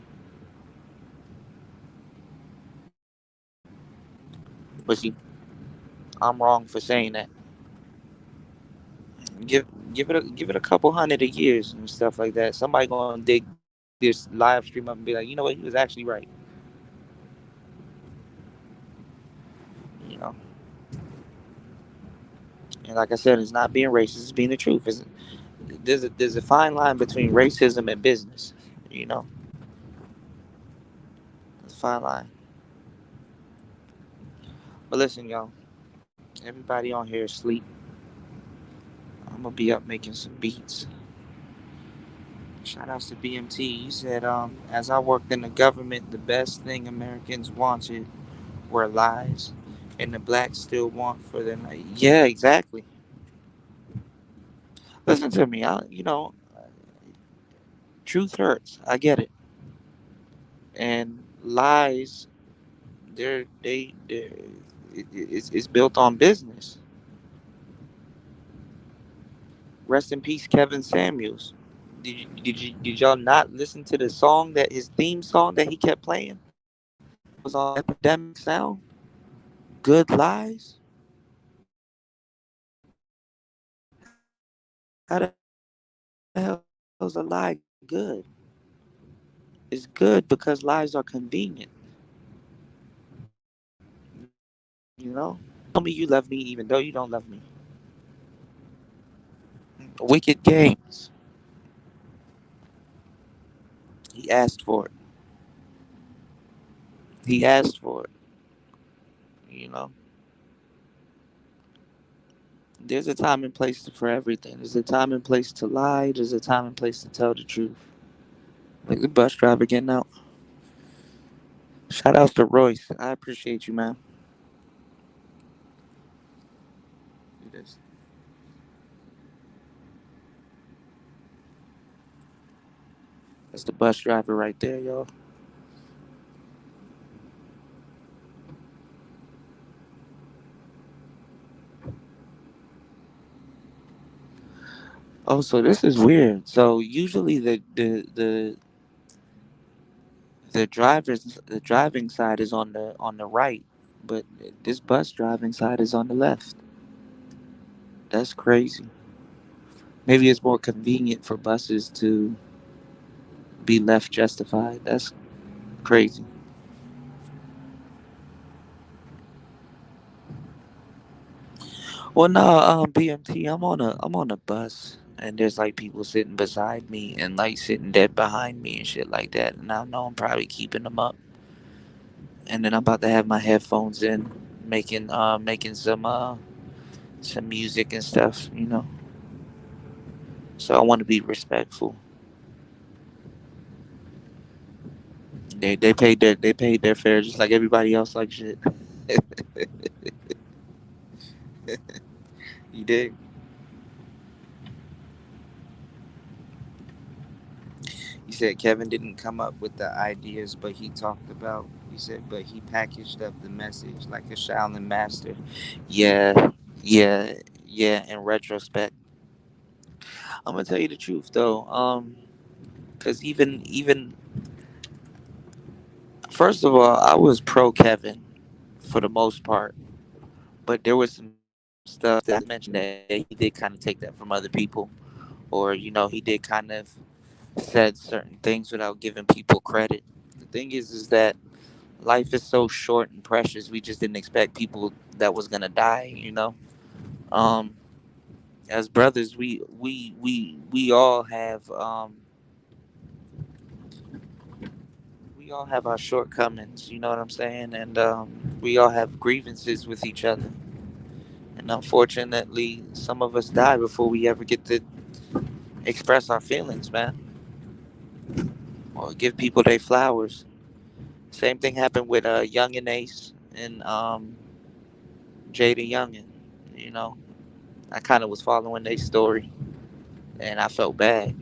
But see, I'm wrong for saying that. Give give it a couple hundred of years and stuff like that. Somebody gonna dig this live stream up and be like, you know what, he was actually right. You know, and like I said, it's not being racist; it's being the truth. There's a fine line between racism and business. You know, there's a fine line. But listen, y'all, everybody on here is asleep. I'm gonna be up making some beats. Shout outs to BMT. You said, as I worked in the government, the best thing Americans wanted were lies, and the blacks still want for them. Yeah, exactly. Listen to me. Truth hurts. I get it. And lies, it's built on business. Rest in peace, Kevin Samuels. Did y'all not listen to the song that his theme song that he kept playing was on Epidemic Sound? Good lies. How the hell is a lie good? It's good because lies are convenient. You know, tell me you love me even though you don't love me. Wicked games. He asked for it. He asked for it. You know, there's a time and place for everything. There's a time and place to lie. There's a time and place to tell the truth. Like the bus driver getting out. Shout out to Royce. I appreciate you, man. Do this. That's the bus driver right there, y'all. Oh, so this is weird. So usually the driving side is on the right, but this bus driving side is on the left. That's crazy. Maybe it's more convenient for buses to be left justified. That's crazy. Well, no, BMT. I'm on a bus, and there's like people sitting beside me and like sitting dead behind me and shit like that. And I know I'm probably keeping them up. And then I'm about to have my headphones in, making some music and stuff. So I want to be respectful. They paid their fare just like everybody else. Like shit. You did. He said Kevin didn't come up with the ideas, but he talked about. He said, but he packaged up the message like a Shaolin master. Yeah, yeah, yeah. In retrospect, I'm gonna tell you the truth though. Because even first of all, I was pro Kevin for the most part, but there was some stuff that I mentioned that he did kind of take that from other people, or he did kind of said certain things without giving people credit. The thing is that life is so short and precious. We just didn't expect people that was gonna die. Um, as brothers, we all have our shortcomings. You know what I'm saying? And we all have grievances with each other. And unfortunately, some of us die before we ever get to express our feelings, man, or give people their flowers. Same thing happened with Young and Ace and Jada Youngin. You know, I kind of was following their story, and I felt bad.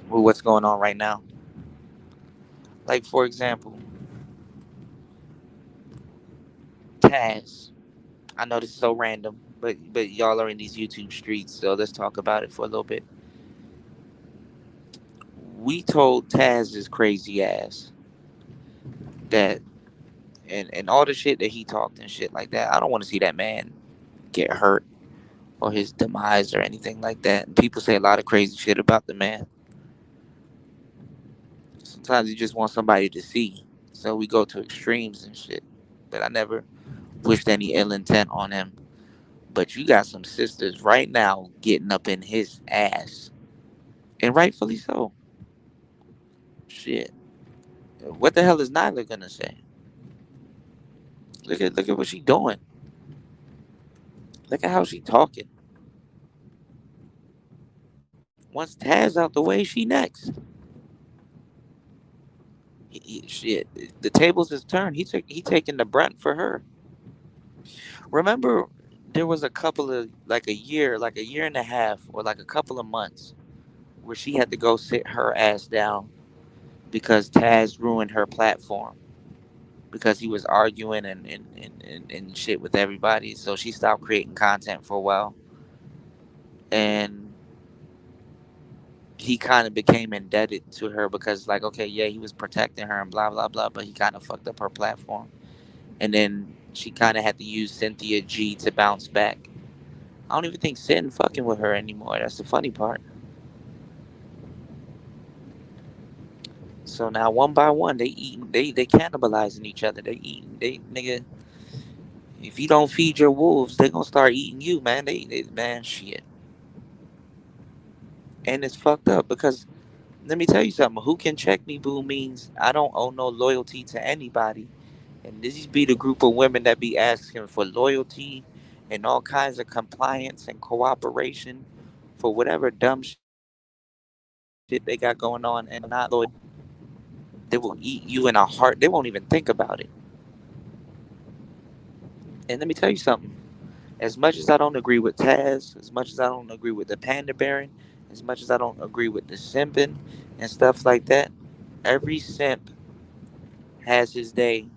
with what's going on right now. Like for example, Taz. I know this is so random, but y'all are in these YouTube streets, so let's talk about it for a little bit. We told Taz's crazy ass that and all the shit that he talked and shit like that. I don't want to see that man get hurt or his demise or anything like that. And people say a lot of crazy shit about the man. Sometimes you just want somebody to see. So we go to extremes and shit. But I never wished any ill intent on him. But you got some sisters right now getting up in his ass. And rightfully so. Shit. What the hell is Nyla gonna say? Look at what she doing. Look at how she talking. Once Taz out the way, she next. Shit. The tables is turned. He taking the brunt for her. Remember, there was a couple of like a year and a half, or like a couple of months where she had to go sit her ass down because Taz ruined her platform because he was arguing and shit with everybody. So she stopped creating content for a while, and he kind of became indebted to her because like, okay, yeah, he was protecting her and blah blah blah, but he kind of fucked up her platform, and then she kind of had to use Cynthia G to bounce back. I don't even think Sin fucking with her anymore. That's the funny part. So now one by one, they cannibalizing each other. They eating, they nigga. If you don't feed your wolves, they gonna start eating you, man. They man, shit. And it's fucked up because let me tell you something. Who can check me, boo, means I don't owe no loyalty to anybody. And these be the group of women that be asking for loyalty and all kinds of compliance and cooperation for whatever dumb shit they got going on, and they're not loyal. They will eat you in a heart. They won't even think about it. And let me tell you something. As much as I don't agree with Taz, as much as I don't agree with the Panda Baron, as much as I don't agree with the simping and stuff like that, every simp has his day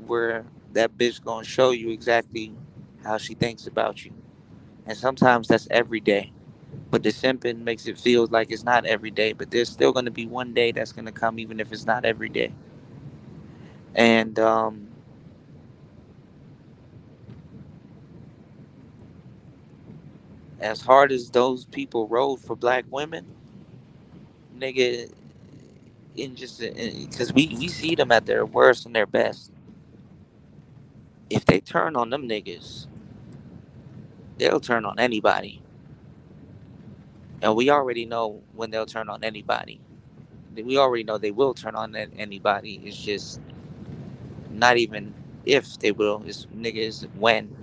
where that bitch gonna show you exactly how she thinks about you. And sometimes that's every day. But the simping makes it feel like it's not every day, but there's still gonna be one day that's gonna come even if it's not every day. And as hard as those people rode for black women, nigga, in just because we see them at their worst and their best. If they turn on them niggas, they'll turn on anybody, and we already know when they'll turn on anybody. We already know they will turn on anybody. It's just not even if they will. It's niggas when.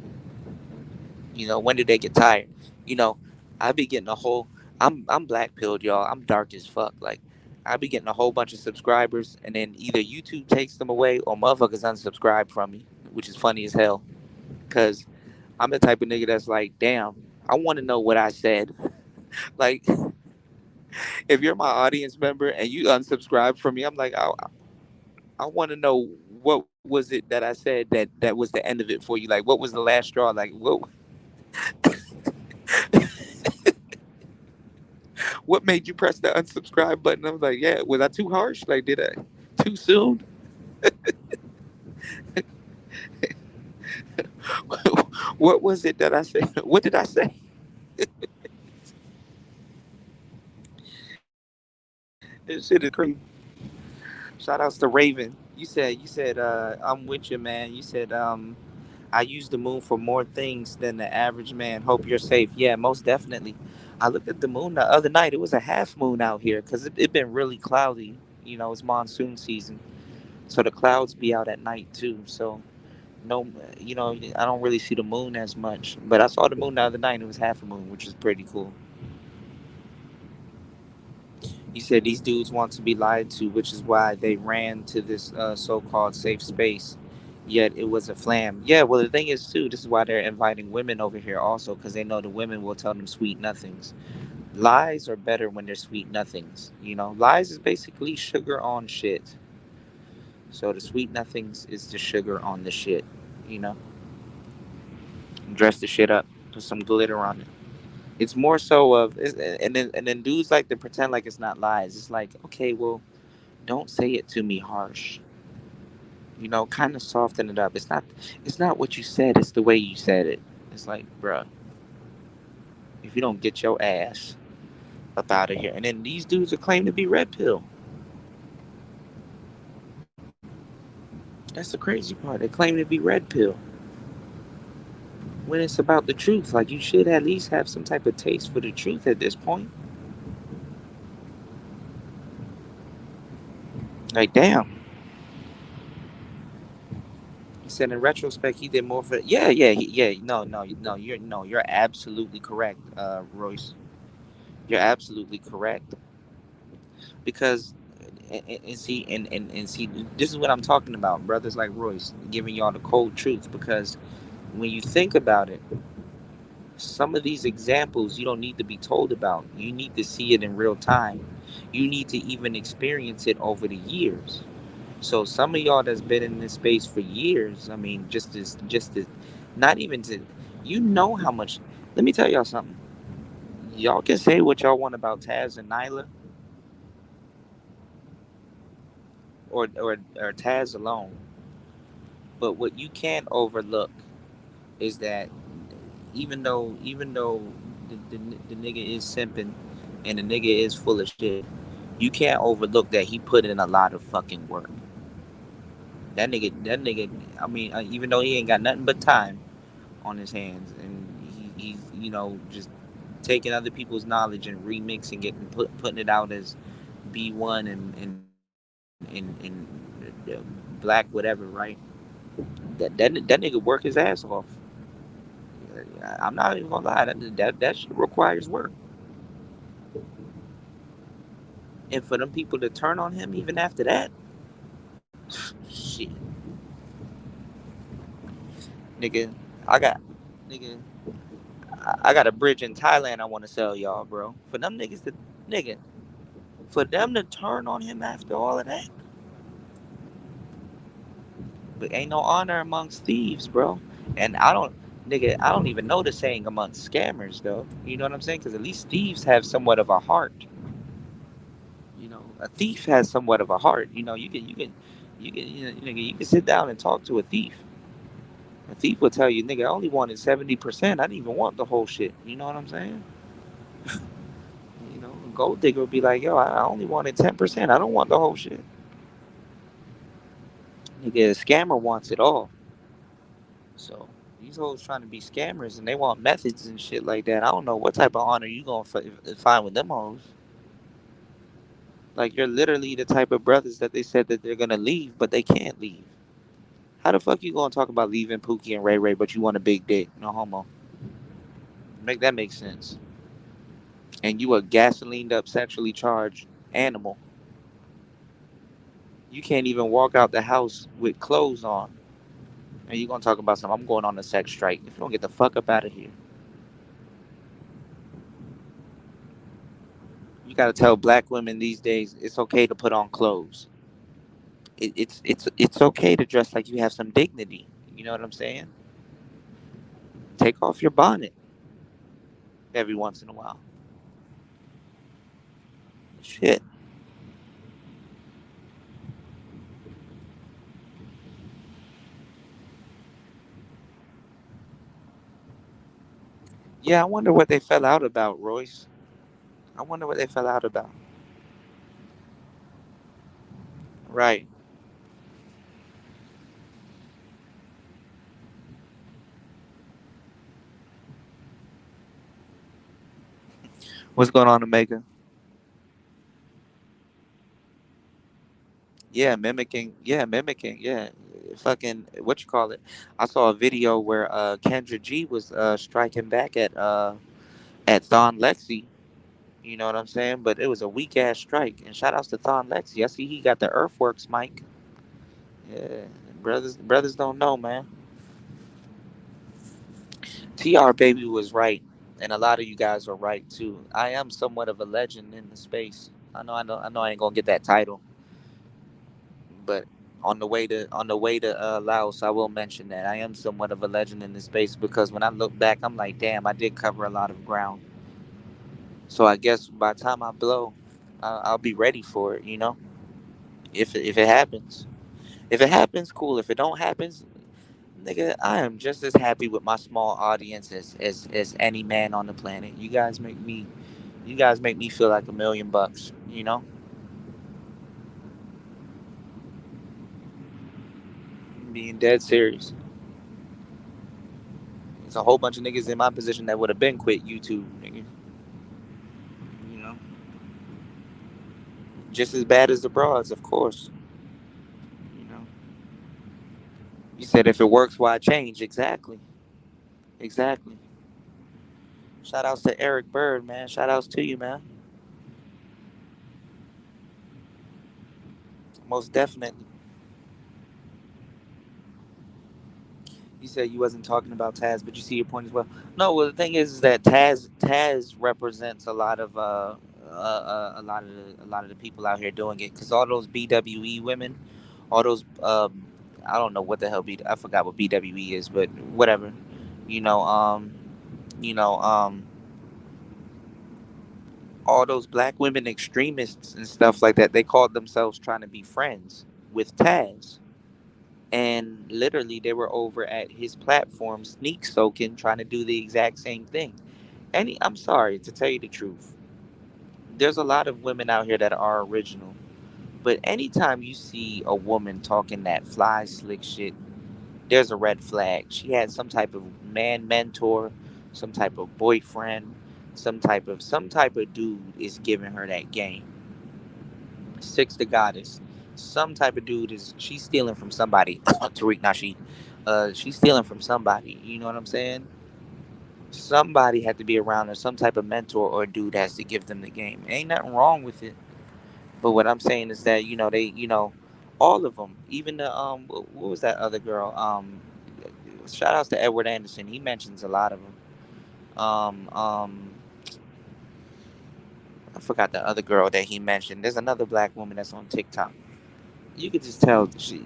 You know, when do they get tired? You know, I be getting a whole. I'm black pilled, y'all. I'm dark as fuck. Like, I be getting a whole bunch of subscribers, and then either YouTube takes them away or motherfuckers unsubscribe from me, which is funny as hell. Cause I'm the type of nigga that's like, damn, I want to know what I said. Like, if you're my audience member and you unsubscribe from me, I'm like, I want to know what was it that I said that was the end of it for you. Like, what was the last straw? Like, what made you press the unsubscribe button? I was like, yeah, was I too harsh? Like, did I too soon? What was it that I said? What did I say? This shit is crazy. Shout outs to Raven. You said I'm with you, man. You said I use the moon for more things than the average man. Hope you're safe. Yeah, most definitely. I looked at the moon the other night. It was a half moon out here because it been really cloudy. You know, it's monsoon season, so the clouds be out at night too. So no, you know, I don't really see the moon as much. But I saw the moon the other night. And it was half a moon, which is pretty cool. He said these dudes want to be lied to, which is why they ran to this so-called safe space. Yet it was a flam. Yeah, well, the thing is too. This is why they're inviting women over here also, because they know the women will tell them sweet nothings. Lies are better when they're sweet nothings. Lies is basically sugar on shit. So the sweet nothings is the sugar on the shit. You know, dress the shit up, put some glitter on it. It's more so and then dudes like to pretend like it's not lies. It's like, okay, well, don't say it to me harsh. Kind of soften it up. It's not what you said. It's the way you said it. It's like, bruh, if you don't get your ass up out of here. And then these dudes are claiming to be red pill. That's the crazy part. They claim to be red pill when it's about the truth. Like, you should at least have some type of taste for the truth at this point. Like, damn. He said in retrospect he did more for. Yeah, yeah, yeah. No, no, no. You're absolutely correct, Royce. You're absolutely correct because and see, this is what I'm talking about, brothers like Royce giving y'all the cold truth. Because when you think about it, some of these examples you don't need to be told about. You need to see it in real time. You need to even experience it over the years. So some of y'all that's been in this space for years, I mean, just as not even to, how much. Let me tell y'all something. Y'all can say what y'all want about Taz and Nyla, or Taz alone, but what you can't overlook is that even though the nigga is simping and the nigga is full of shit, you can't overlook that he put in a lot of fucking work. That nigga. I mean, even though he ain't got nothing but time on his hands, and he's just taking other people's knowledge and remixing it and putting it out as B1 and black whatever, right? That nigga work his ass off. I'm not even gonna lie, that shit requires work. And for them people to turn on him even after that, shit, nigga, I got nigga, I got a bridge in Thailand I want to sell y'all, bro. For them niggas to nigga, for them to turn on him after all of that, but ain't no honor amongst thieves, bro. And I don't even know the saying amongst scammers though. You know what I'm saying? Because at least thieves have somewhat of a heart. A thief has somewhat of a heart. You can sit down and talk to a thief. A thief will tell you, nigga, I only wanted 70%. I didn't even want the whole shit. You know what I'm saying? A gold digger will be like, yo, I only wanted 10%. I don't want the whole shit. Nigga, a scammer wants it all. So these hoes trying to be scammers and they want methods and shit like that. I don't know what type of honor you gonna find with them hoes. Like, you're literally the type of brothers that they said that they're gonna leave, but they can't leave. How the fuck you gonna talk about leaving Pookie and Ray Ray, but you want a big dick? No homo. Make that make sense. And you a gasolined up, sexually charged animal. You can't even walk out the house with clothes on. And you gonna talk about something? I'm going on a sex strike. If you don't get the fuck up out of here, you gotta tell black women these days it's okay to put on clothes. It's okay to dress like you have some dignity. You know what I'm saying? Take off your bonnet every once in a while. Shit. Yeah, I wonder what they fell out about, Royce. I wonder what they fell out about. Right. What's going on, Omega? Yeah, mimicking. Yeah, mimicking. Yeah, fucking. What you call it? I saw a video where Kendra G was striking back at Thon Lexi. You know what I'm saying? But it was a weak ass strike. And shout outs to Thon Lexi. I see he got the Earthworks mic. Yeah, brothers don't know, man. TR baby was right. And a lot of you guys are right too. I am somewhat of a legend in the space. I know I ain't gonna get that title, but on the way to Laos, I will mention that I am somewhat of a legend in this space because when I look back, I'm like, damn, I did cover a lot of ground. So I guess by the time I blow, I'll be ready for it. If it happens, if it happens, cool. If it don't happens, nigga, I am just as happy with my small audience as any man on the planet. You guys make me feel like $1 million. Being dead serious. There's a whole bunch of niggas in my position that would have been quit YouTube, nigga. You know, just as bad as the broads, of course. You know, you said if it works, why change? Exactly, exactly. Shout outs to Eric Bird, man. Shout outs to you, man. Most definitely. You said you wasn't talking about Taz, but you see your point as well. No, well the thing is that Taz represents a lot of the people out here doing it because all those BWE women, all those I don't know what the hell I forgot what BWE is, but whatever. You know you know all those black women extremists and stuff like that. They called themselves trying to be friends with Taz. And literally, they were over at his platform, sneak soaking, trying to do the exact same thing. I'm sorry to tell you the truth. There's a lot of women out here that are original, but anytime you see a woman talking that fly slick shit, there's a red flag. She had some type of man mentor, some type of boyfriend, some type of dude is giving her that game. Six the goddess. Some type of dude is she's stealing from somebody. Tariq Nasheed. She's stealing from somebody. You know what I'm saying? Somebody had to be around her. Some type of mentor or dude has to give them the game. Ain't nothing wrong with it. But what I'm saying is that all of them, even the what was that other girl? Shout outs to Edward Anderson. He mentions a lot of them. I forgot the other girl that he mentioned. There's another black woman that's on TikTok. You could just tell she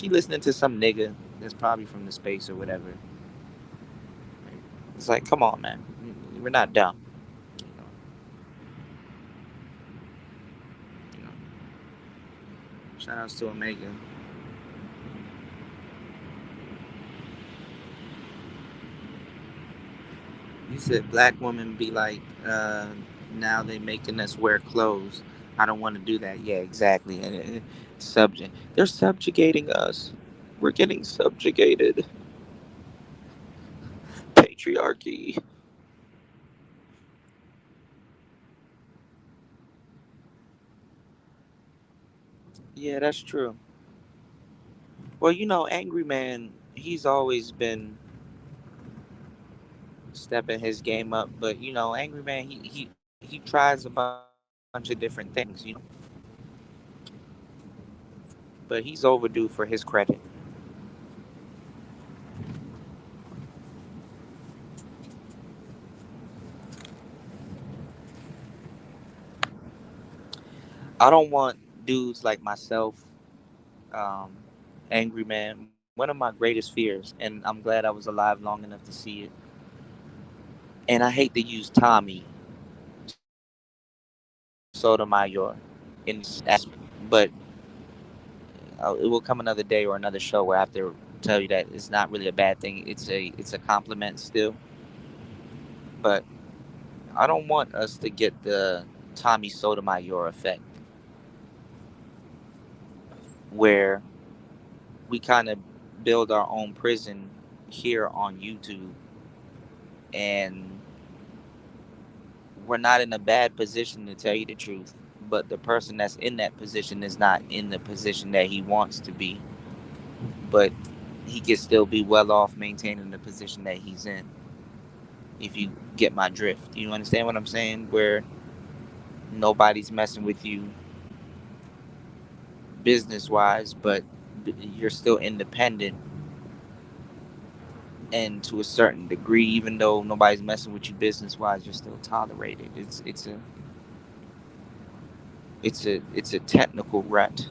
listening to some nigga that's probably from the space or whatever. It's like, come on, man, we're not dumb. You know, you know. Shout outs to Omega. You said black women be like, now they making us wear clothes. I don't want to do that. Yeah, exactly. And they're subjugating us. We're getting subjugated. Patriarchy. Yeah, that's true. Well, Angry Man, he's always been stepping his game up. But Angry Man, he tries a bunch of different things, but he's overdue for his credit. I don't want dudes like myself, um, Angry Man. One of my greatest fears, and I'm glad I was alive long enough to see it. And I hate to use Tommy Sotomayor in this aspect, but it will come another day or another show where I have to tell you that it's not really a bad thing. It's a compliment still, but I don't want us to get the Tommy Sotomayor effect, where we kind of build our own prison here on YouTube, and we're not in a bad position to tell you the truth. But the person that's in that position is not in the position that he wants to be, but he can still be well off maintaining the position that he's in. If you get my drift, you understand what I'm saying? Where nobody's messing with you business wise, but you're still independent and to a certain degree, even though nobody's messing with you business wise, you're still tolerated. It's a technical rut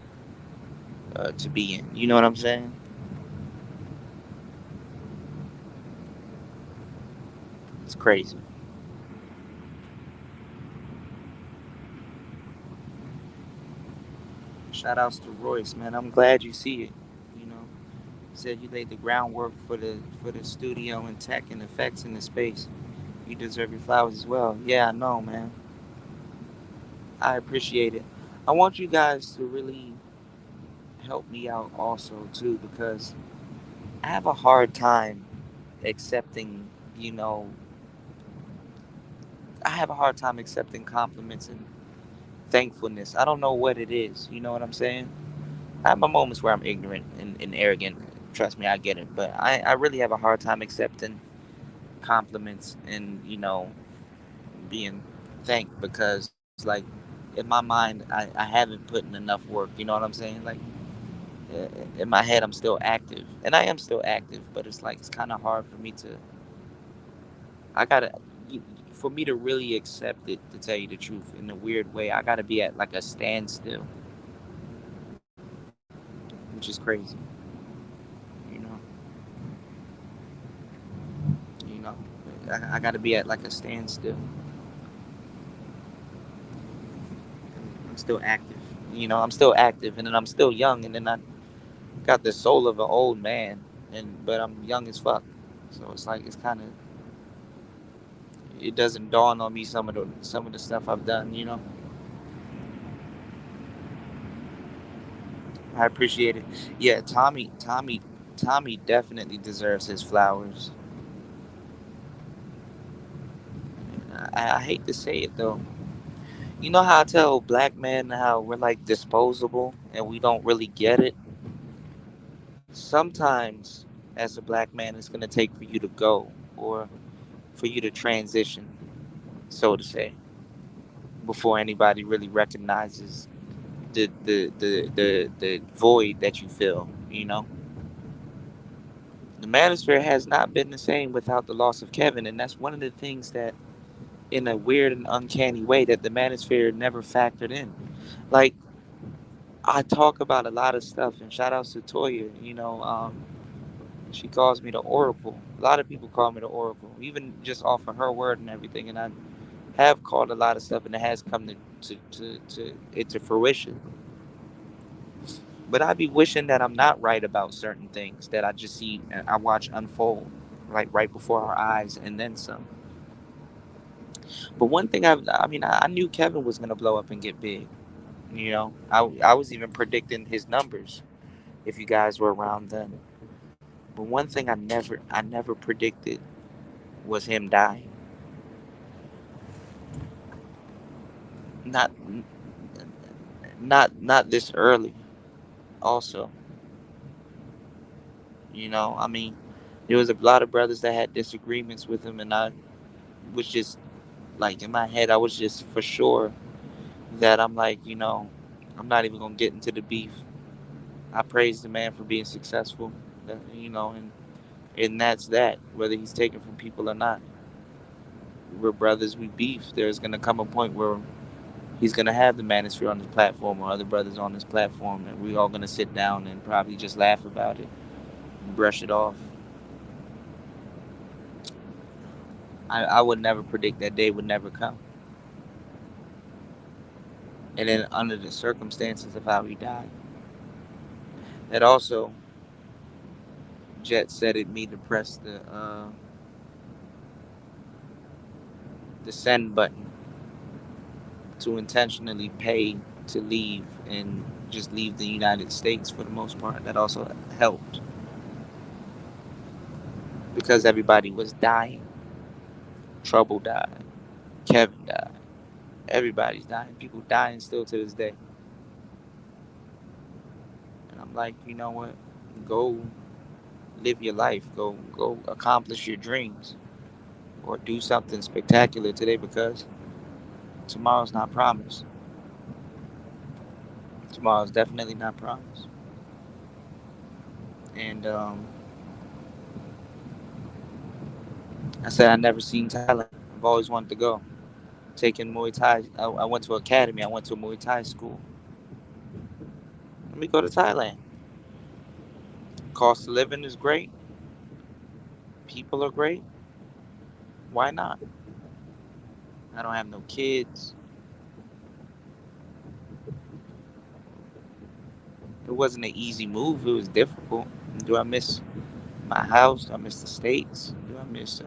to be in. You know what I'm saying? It's crazy. Shout outs to Royce, man. I'm glad you see it. You know, said you laid the groundwork for the studio and tech and effects in the space. You deserve your flowers as well. Yeah, I know, man. I appreciate it. I want you guys to really help me out also too, because I have a hard time accepting, you know, I have a hard time accepting compliments and thankfulness. I don't know what it is. You know what I'm saying? I have my moments where I'm ignorant and arrogant. Trust me, I get it. But I really have a hard time accepting compliments and, being thanked because, like, in my mind, I haven't put in enough work. You know what I'm saying? Like, in my head, I'm still active. And I am still active, but it's like, it's kind of hard for me to, I gotta, for me to really accept it, to tell you the truth, in a weird way, I gotta be at like a standstill, which is crazy. You know, you know, I gotta be at like a standstill. I'm still active. I'm still active, and then I'm still young, and then I got the soul of an old man, but I'm young as fuck. So it's like it's kind of it doesn't dawn on me some of the stuff I've done. I appreciate it. Yeah, Tommy definitely deserves his flowers. I hate to say it though. You know how I tell black men how we're like disposable and we don't really get it? Sometimes, as a black man, it's going to take for you to go or for you to transition, so to say, before anybody really recognizes the void that you feel, The manosphere has not been the same without the loss of Kevin, and that's one of the things that, in a weird and uncanny way, that the manosphere never factored in. Like, I talk about a lot of stuff, and shout outs to Toya, she calls me the Oracle. A lot of people call me the Oracle, even just off of her word and everything. And I have called a lot of stuff, and it has come to fruition. But I be wishing that I'm not right about certain things that I just see and I watch unfold, like right before our eyes, and then some. But one thing I knew Kevin was gonna blow up and get big. I was even predicting his numbers if you guys were around then. But one thing I never predicted was him dying. Not not this early. Also, I mean, there was a lot of brothers that had disagreements with him, and I was just like, in my head, I was just for sure that I'm like, I'm not even gonna get into the beef. I praise the man for being successful, and that's that. Whether he's taken from people or not, we're brothers. We beef. There's gonna come a point where he's gonna have the manosphere on his platform or other brothers on his platform, and we all gonna sit down and probably just laugh about it and brush it off. I would never predict that day would never come. And then under the circumstances of how he died, it also jet setted me to press the send button to intentionally pay to leave and just leave the United States for the most part. That also helped because everybody was dying. Trouble died. Kevin died. Everybody's dying. People dying still to this day. And I'm like, you know what? Go live your life. Go accomplish your dreams or do something spectacular today because tomorrow's not promised. Tomorrow's definitely not promised. And I said I never seen Thailand. I've always wanted to go. Taking Muay Thai. I went to academy. I went to a Muay Thai school. Let me go to Thailand. Cost of living is great. People are great. Why not? I don't have no kids. It wasn't an easy move. It was difficult. Do I miss my house? Do I miss the states? Do I miss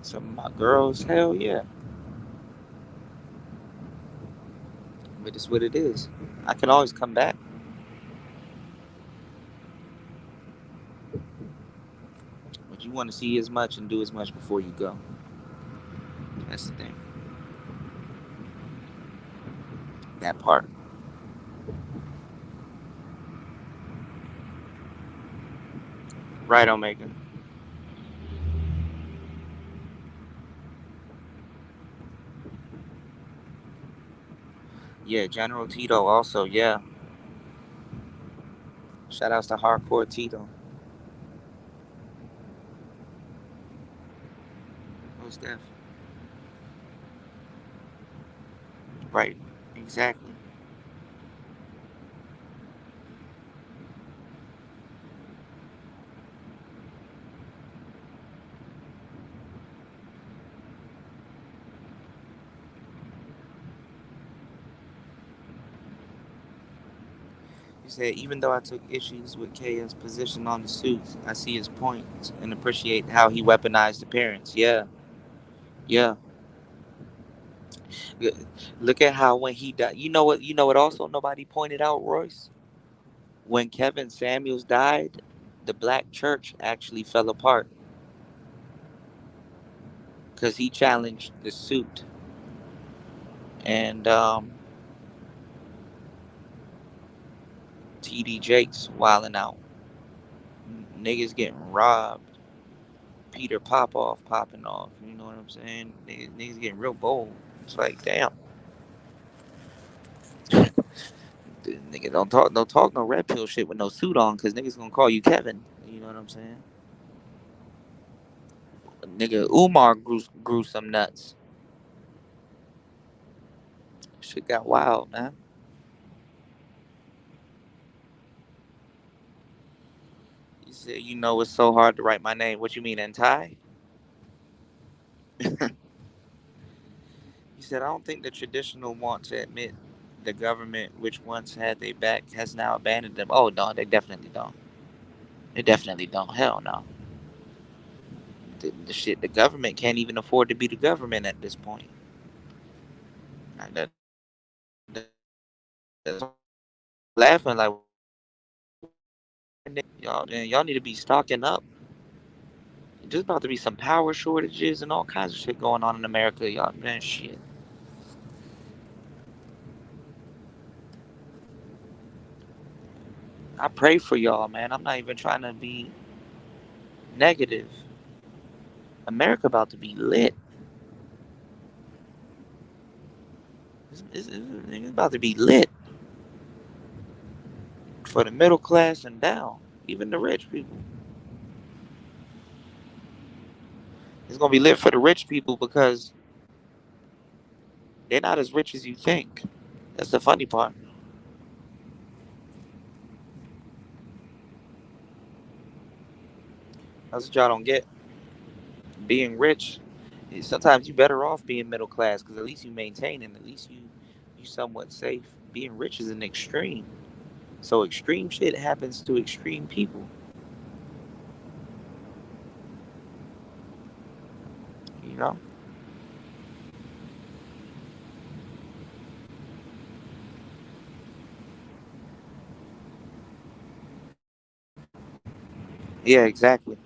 some of my girls? Hell yeah. But it's what it is. I can always come back. But you want to see as much and do as much before you go. That's the thing. That part. Right, Omega. Yeah, General Tito also. Yeah. Shout outs to Hardcore Tito. Who's that? Right. Exactly. He said, even though I took issues with KS' position on the suits, I see his points and appreciate how he weaponized appearance. Yeah. Yeah. Look at how when he died. You know what also nobody pointed out, Royce? When Kevin Samuels died, the black church actually fell apart because he challenged the suit. And TD Jakes wilding out. Niggas getting robbed. Peter Popoff popping off. You know what I'm saying? Niggas getting real bold. It's like, damn. Nigga, don't talk no red pill shit with no suit on, cause niggas gonna call you Kevin. You know what I'm saying? Nigga, Umar grew some nuts. Shit got wild, man. He said, you know it's so hard to write my name. What you mean, in Thai? He said, I don't think the traditional want to admit the government, which once had their back, has now abandoned them. Oh, no, they definitely don't. They definitely don't. Hell no. The shit, the government can't even afford to be the government at this point. Like that's laughing like, y'all need to be stocking up. There's about to be some power shortages and all kinds of shit going on in America. Y'all, man, shit. I pray for y'all, man. I'm not even trying to be negative. America about to be lit. It's about to be lit for the middle class and down, even the rich people. It's gonna be lit for the rich people because they're not as rich as you think. That's the funny part. That's what y'all don't get. Being rich, sometimes you better off being middle class because at least you maintain and at least you somewhat safe. Being rich is an extreme. So extreme shit happens to extreme people. You know? Yeah, exactly.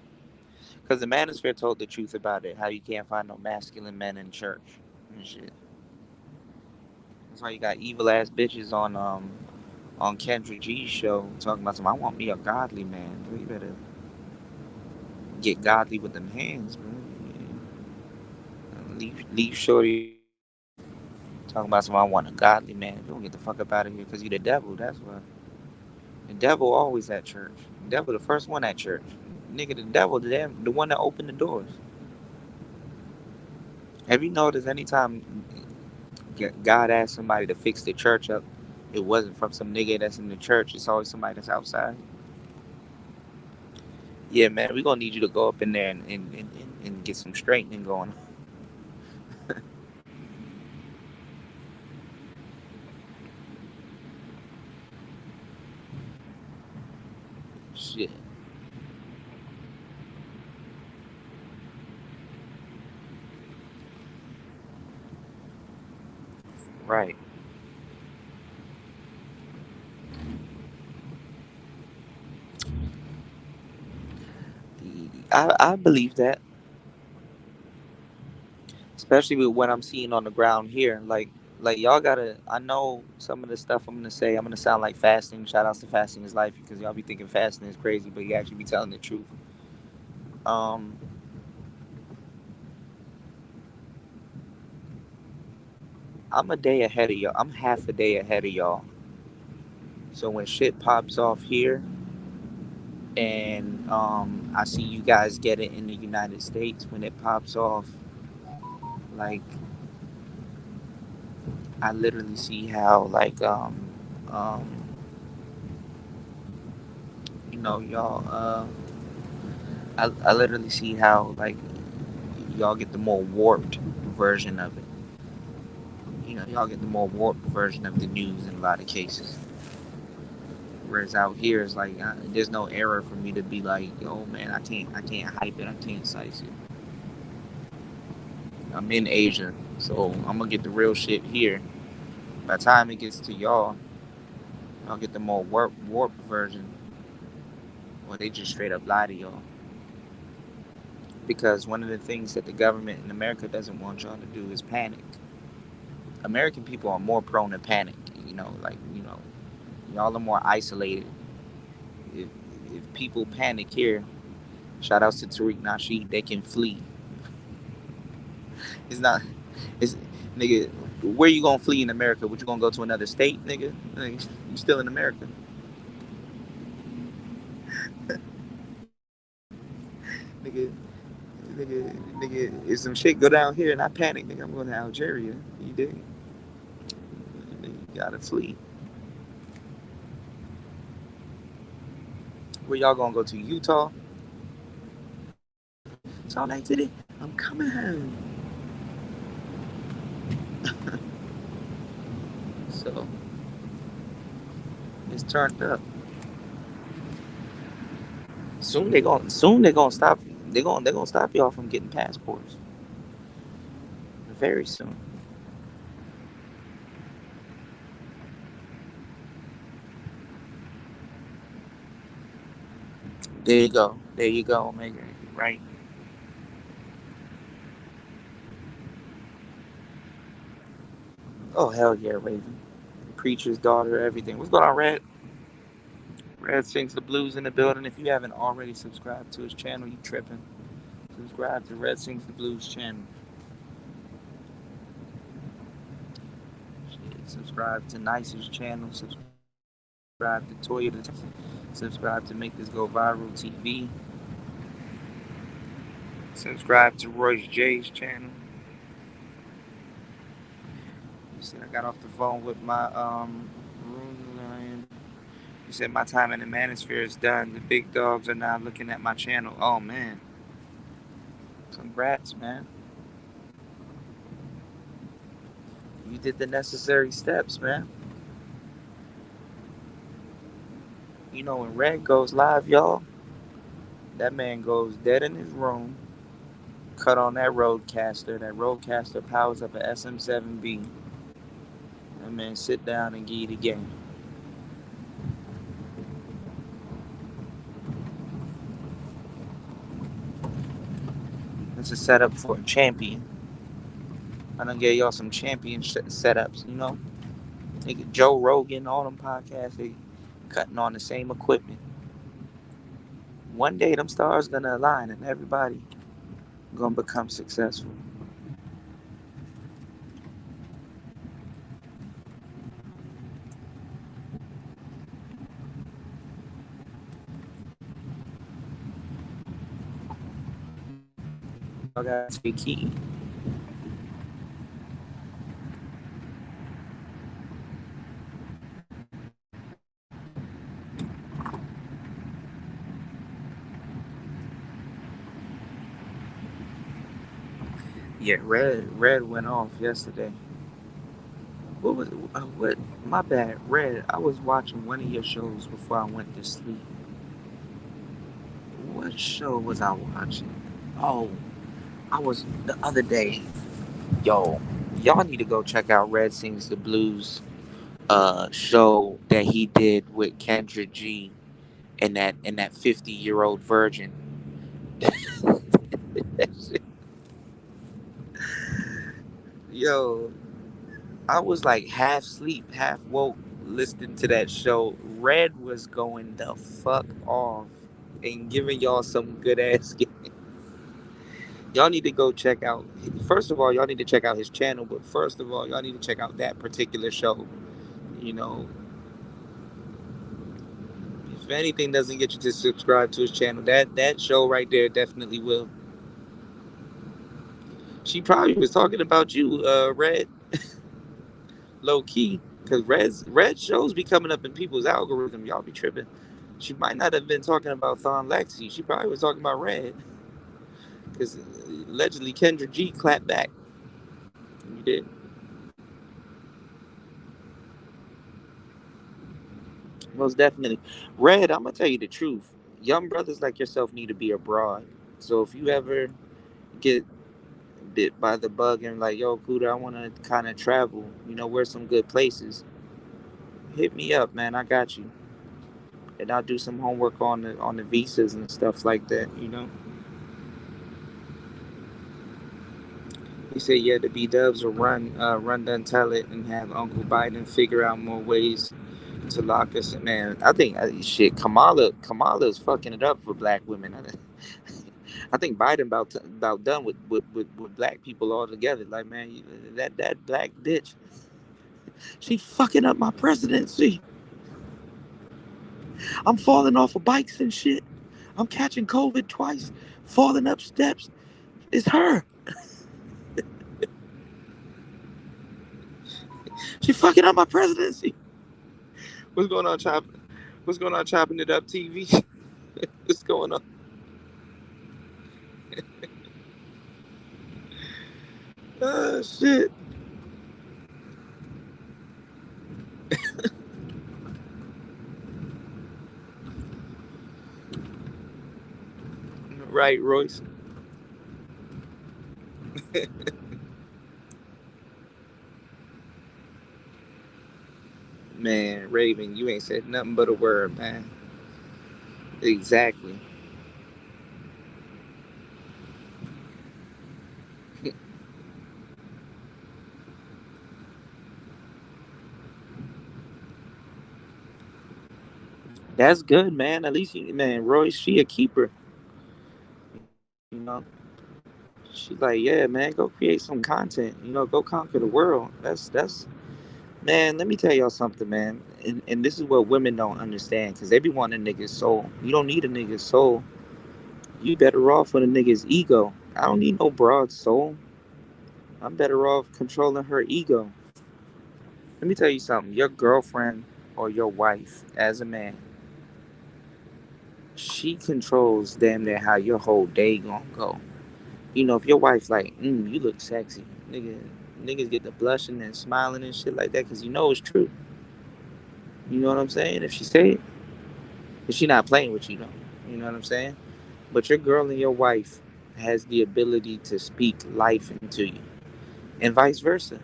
Because the manosphere told the truth about it. How you can't find no masculine men in church and shit. That's why you got evil ass bitches on Kendrick G's show talking about some. I want me a godly man. Bro, you better get godly with them hands, bro. Leave shorty talking about some. I want a godly man. If you don't get the fuck up out of here, because you the devil. That's why. The devil always at church. The devil the first one at church. Nigga, the devil, the one that opened the doors. Have you noticed anytime God asked somebody to fix the church up, it wasn't from some nigga that's in the church. It's always somebody that's outside. Yeah, man, we gonna need you to go up in there and get some straightening going. Shit. Right. I believe that, especially with what I'm seeing on the ground here. Like y'all gotta. I know some of the stuff I'm gonna say. I'm gonna sound like fasting. Shout outs to fasting is life because y'all be thinking fasting is crazy, but you actually be telling the truth. Um, I'm a day ahead of y'all. I'm half a day ahead of y'all. So when shit pops off here, and I see you guys get it in the United States when it pops off, like I literally see how um y'all I literally see how like y'all get the more warped version of it. Y'all get the more warped version of the news in a lot of cases. Whereas out here, it's like there's no error for me to be like, yo, man, I can't hype it, I can't size it. I'm in Asia, so I'm gonna get the real shit here. By the time it gets to y'all, I'll get the more warped version, or they just straight up lie to y'all. Because one of the things that the government in America doesn't want y'all to do is panic. American people are more prone to panic. Y'all are more isolated. If if people panic here, shout outs to Tariq Nasheed, they can flee. It's not. It's nigga. Where you gonna flee in America? Would you gonna go to another state, nigga? You still in America, nigga. Nigga. If some shit go down here and I panic, nigga, I'm going to Algeria. You dig? Nigga, you gotta flee. Where y'all gonna go to? Utah? Salt Lake City? I'm coming home. So it's turned up. Soon they gonna stop. They gonna stop y'all from getting passports. Very soon. There you go. There you go, Omega. Right. Oh hell yeah, Raven. Preacher's daughter, everything. What's going on, Red? Red sings the blues in the building. If you haven't already subscribed to his channel, you tripping. Subscribe to Red Sings the Blues channel. Shit, subscribe to Nice's channel. Subscribe to Toyota. Subscribe to Make This Go Viral TV. Subscribe to Royce J's channel. You said I got off the phone with my room lion. You said my time in the manosphere is done. The big dogs are now looking at my channel. Oh man. Congrats, man. You did the necessary steps, man. When Red goes live, y'all, that man goes dead in his room, cut on that roadcaster. That roadcaster powers up a SM7B. That man sit down and give you the game. It's a setup for a champion. I done gave y'all some champion setups, Nigga, Joe Rogan, all them podcasts, they cutting on the same equipment. One day them stars gonna align and everybody gonna become successful. I gotta take key. Yeah, Red went off yesterday. What was what? My bad, Red. I was watching one of your shows before I went to sleep. What show was I watching? Oh, I was the other day. Yo, y'all need to go check out Red Sings the Blues show that he did with Kendra G and that 50-year-old virgin. Yo, I was like half sleep, half woke listening to that show. Red was going the fuck off and giving y'all some good ass game. Y'all need to go check out. First of all, y'all need to check out his channel. But first of all, y'all need to check out that particular show. You know, if anything doesn't get you to subscribe to his channel, that show right there definitely will. She probably was talking about you, Red, low key, because Red shows be coming up in people's algorithm. Y'all be tripping. She might not have been talking about Thon Lexi. She probably was talking about Red, because allegedly Kendra G clapped back. You did. Most definitely. Red, I'm gonna tell you the truth. Young brothers like yourself need to be abroad. So if you ever get bit by the bug and like, yo, Kuda, I wanna kinda travel, where's some good places? Hit me up, man. I got you. And I'll do some homework on the visas and stuff like that. He said, yeah, the B Dubs will run done tell it and have Uncle Biden figure out more ways to lock us in. Man, I think shit. Kamala is fucking it up for black women. I think Biden about done with black people altogether. Like, man, that black bitch, she fucking up my presidency. I'm falling off of bikes and shit. I'm catching COVID twice, falling up steps. It's her. She fucking up my presidency. What's going on, chopping? What's going on, chopping it up, TV? What's going on? Shit. Right, Royce. Man, Raven, you ain't said nothing but a word, man. Exactly. That's good, man. At least, man, Royce, she a keeper. You know, she's like, yeah, man, go create some content. Go conquer the world. That's man. Let me tell y'all something, man. And this is what women don't understand because they be wanting a nigga's soul. You don't need a nigga's soul. You better off with a nigga's ego. I don't need no broad soul. I'm better off controlling her ego. Let me tell you something. Your girlfriend or your wife, as a man, she controls damn near how your whole day gonna go. If your wife's like, you look sexy, niggas get the blushing and smiling and shit like that because it's true. You know what I'm saying? If she say it, if she not playing with you, though. You know what I'm saying? But your girl and your wife has the ability to speak life into you, and vice versa.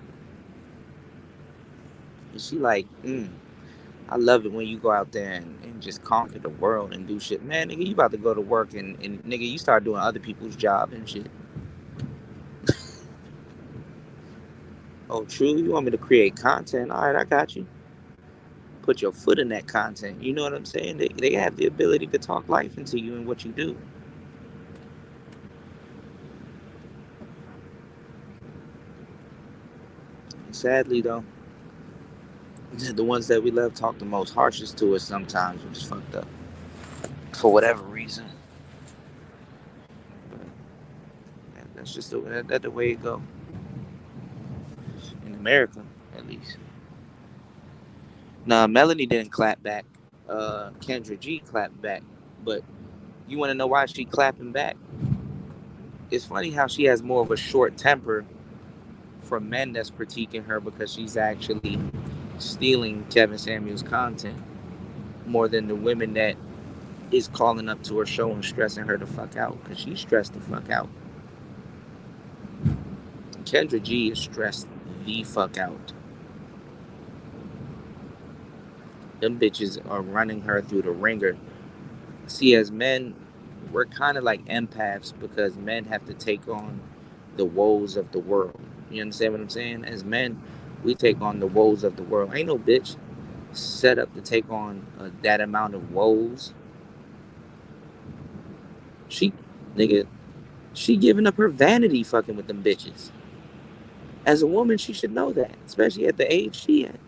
And she like, I love it when you go out there and just conquer the world and do shit. Man, nigga, you about to go to work and nigga, you start doing other people's job and shit. Oh, true? You want me to create content? All right, I got you. Put your foot in that content. You know what I'm saying? They have the ability to talk life into you and what you do. Sadly, though, the ones that we love talk the most harshest to us sometimes, which is fucked up. For whatever reason. But that's just the way it go. In America, at least. Nah, Melanie didn't clap back. Kendra G clapped back. But you want to know why she clapping back? It's funny how she has more of a short temper from men that's critiquing her because she's actually stealing Kevin Samuels content more than the women that is calling up to her show and stressing her the fuck out because she's stressed the fuck out. Kendra G is stressed the fuck out. Them bitches are running her through the ringer. See, as men, we're kind of like empaths because men have to take on the woes of the world. You understand what I'm saying? As men, we take on the woes of the world. Ain't no bitch set up to take on that amount of woes. She, nigga, she giving up her vanity fucking with them bitches. As a woman, she should know that, especially at the age she at.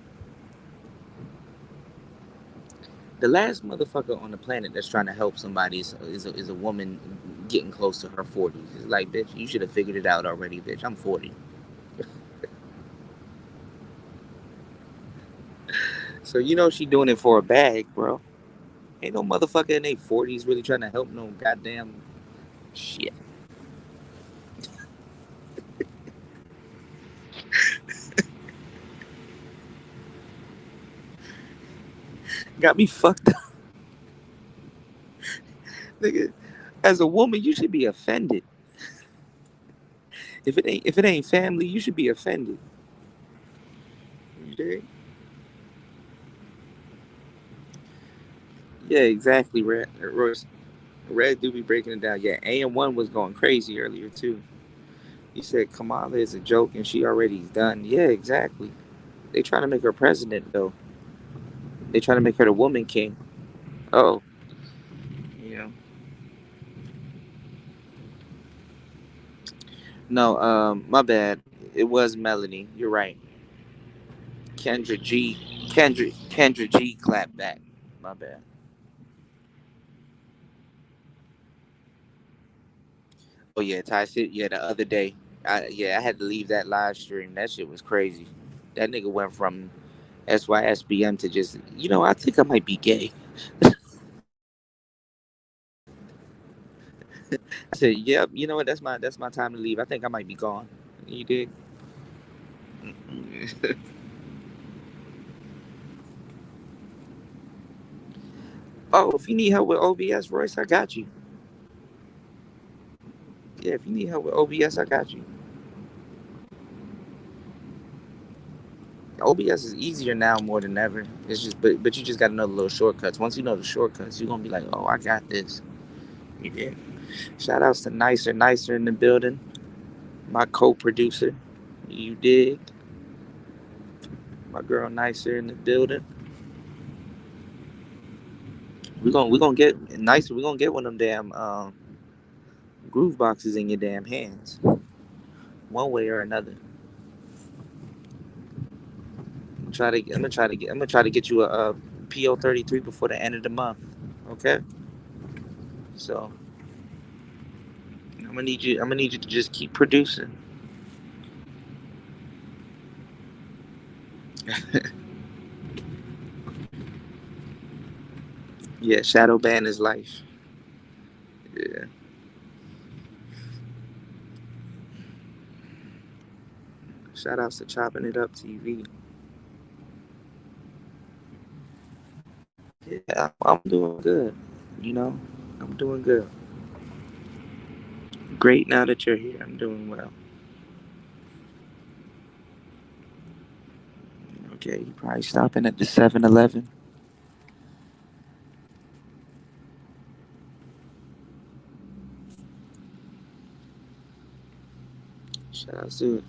The last motherfucker on the planet that's trying to help somebody is a woman getting close to her 40s. It's like, bitch, you should have figured it out already, bitch. I'm 40. So you know she doing it for a bag, bro. Ain't no motherfucker in their 40s really trying to help no goddamn shit. Got me fucked up. Nigga, as a woman, you should be offended. If it ain't family, you should be offended. You dig? Yeah, exactly, Red. Royce. Red do be breaking it down. Yeah, AM1 was going crazy earlier too. He said Kamala is a joke and she already's done. Yeah, exactly. They trying to make her president though. They trying to make her the woman king. Oh, yeah. No, my bad. It was Melanie. You're right. Kendra G. Kendra G. Clapped back. My bad. Oh yeah, Ty shit. Yeah, the other day. I had to leave that live stream. That shit was crazy. That nigga went from SYSBM to just, I think I might be gay. I said, yep, you know what? That's my time to leave. I think I might be gone. You dig? Oh, if you need help with OBS, Royce, I got you. Yeah, if you need help with OBS, I got you. OBS is easier now more than ever. It's just, but you just got to know the little shortcuts. Once you know the shortcuts, you're gonna be like, oh, I got this. You did. Shout outs to Nicer in the building. My co-producer. You did. My girl Nicer in the building. We gonna get Nicer. We gonna get one of them damn groove boxes in your damn hands, one way or another. I'm gonna try to get you a PO33 before the end of the month. Okay, so I'm gonna need you to just keep producing. Yeah, shadow ban is life. Yeah, shout outs to chopping it up TV. Yeah, I'm doing good. You know, I'm doing good. Great now that you're here. I'm doing well. Okay, you probably stopping at the 7-Eleven. Shout out to it.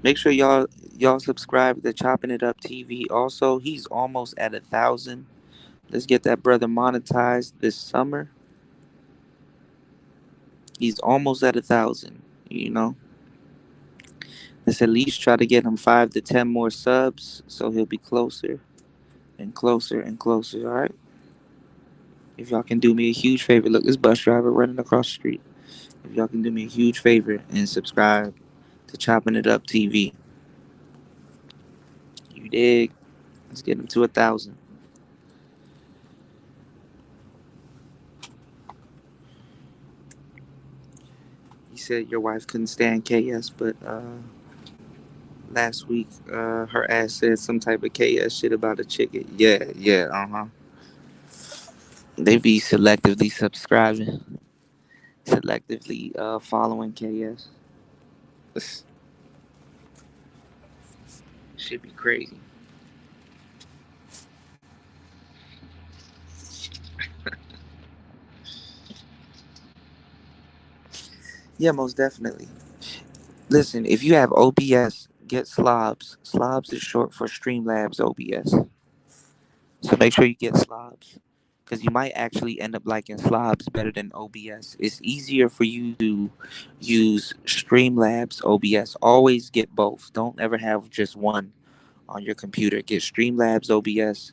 Make sure y'all subscribe to Chopping It Up TV. Also, he's almost at 1,000. Let's get that brother monetized this summer. He's almost at 1,000. You know, let's at least try to get him 5 to 10 more subs, so he'll be closer and closer and closer. All right. If y'all can do me a huge favor, look, this bus driver running across the street. If y'all can do me a huge favor and subscribe to Chopping It Up TV, you dig? Let's get him to 1,000. said your wife couldn't stand KS, but last week her ass said some type of KS shit about a chicken. Yeah, yeah, They be selectively subscribing, selectively following KS. This should be crazy. Yeah, most definitely. Listen, if you have OBS, get Slobs. Slobs is short for Streamlabs OBS. So make sure you get Slobs. Because you might actually end up liking Slobs better than OBS. It's easier for you to use Streamlabs OBS. Always get both. Don't ever have just one on your computer. Get Streamlabs OBS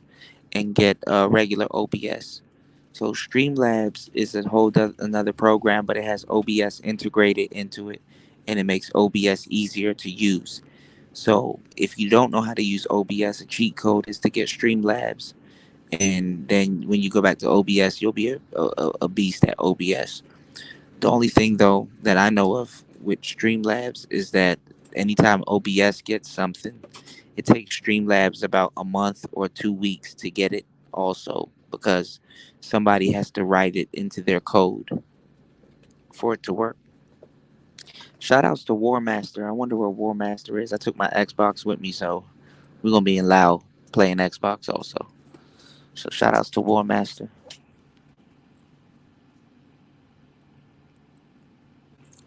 and get regular OBS. So Streamlabs is a another program, but it has OBS integrated into it, and it makes OBS easier to use. So if you don't know how to use OBS, a cheat code is to get Streamlabs, and then when you go back to OBS, you'll be a beast at OBS. The only thing though that I know of with Streamlabs is that anytime OBS gets something, it takes Streamlabs about a month or 2 weeks to get it also because somebody has to write it into their code for it to work. Shout outs to War Master. I wonder where War Master is. I took my Xbox with me, so we're gonna be in loud playing Xbox also. So shout outs to War Master.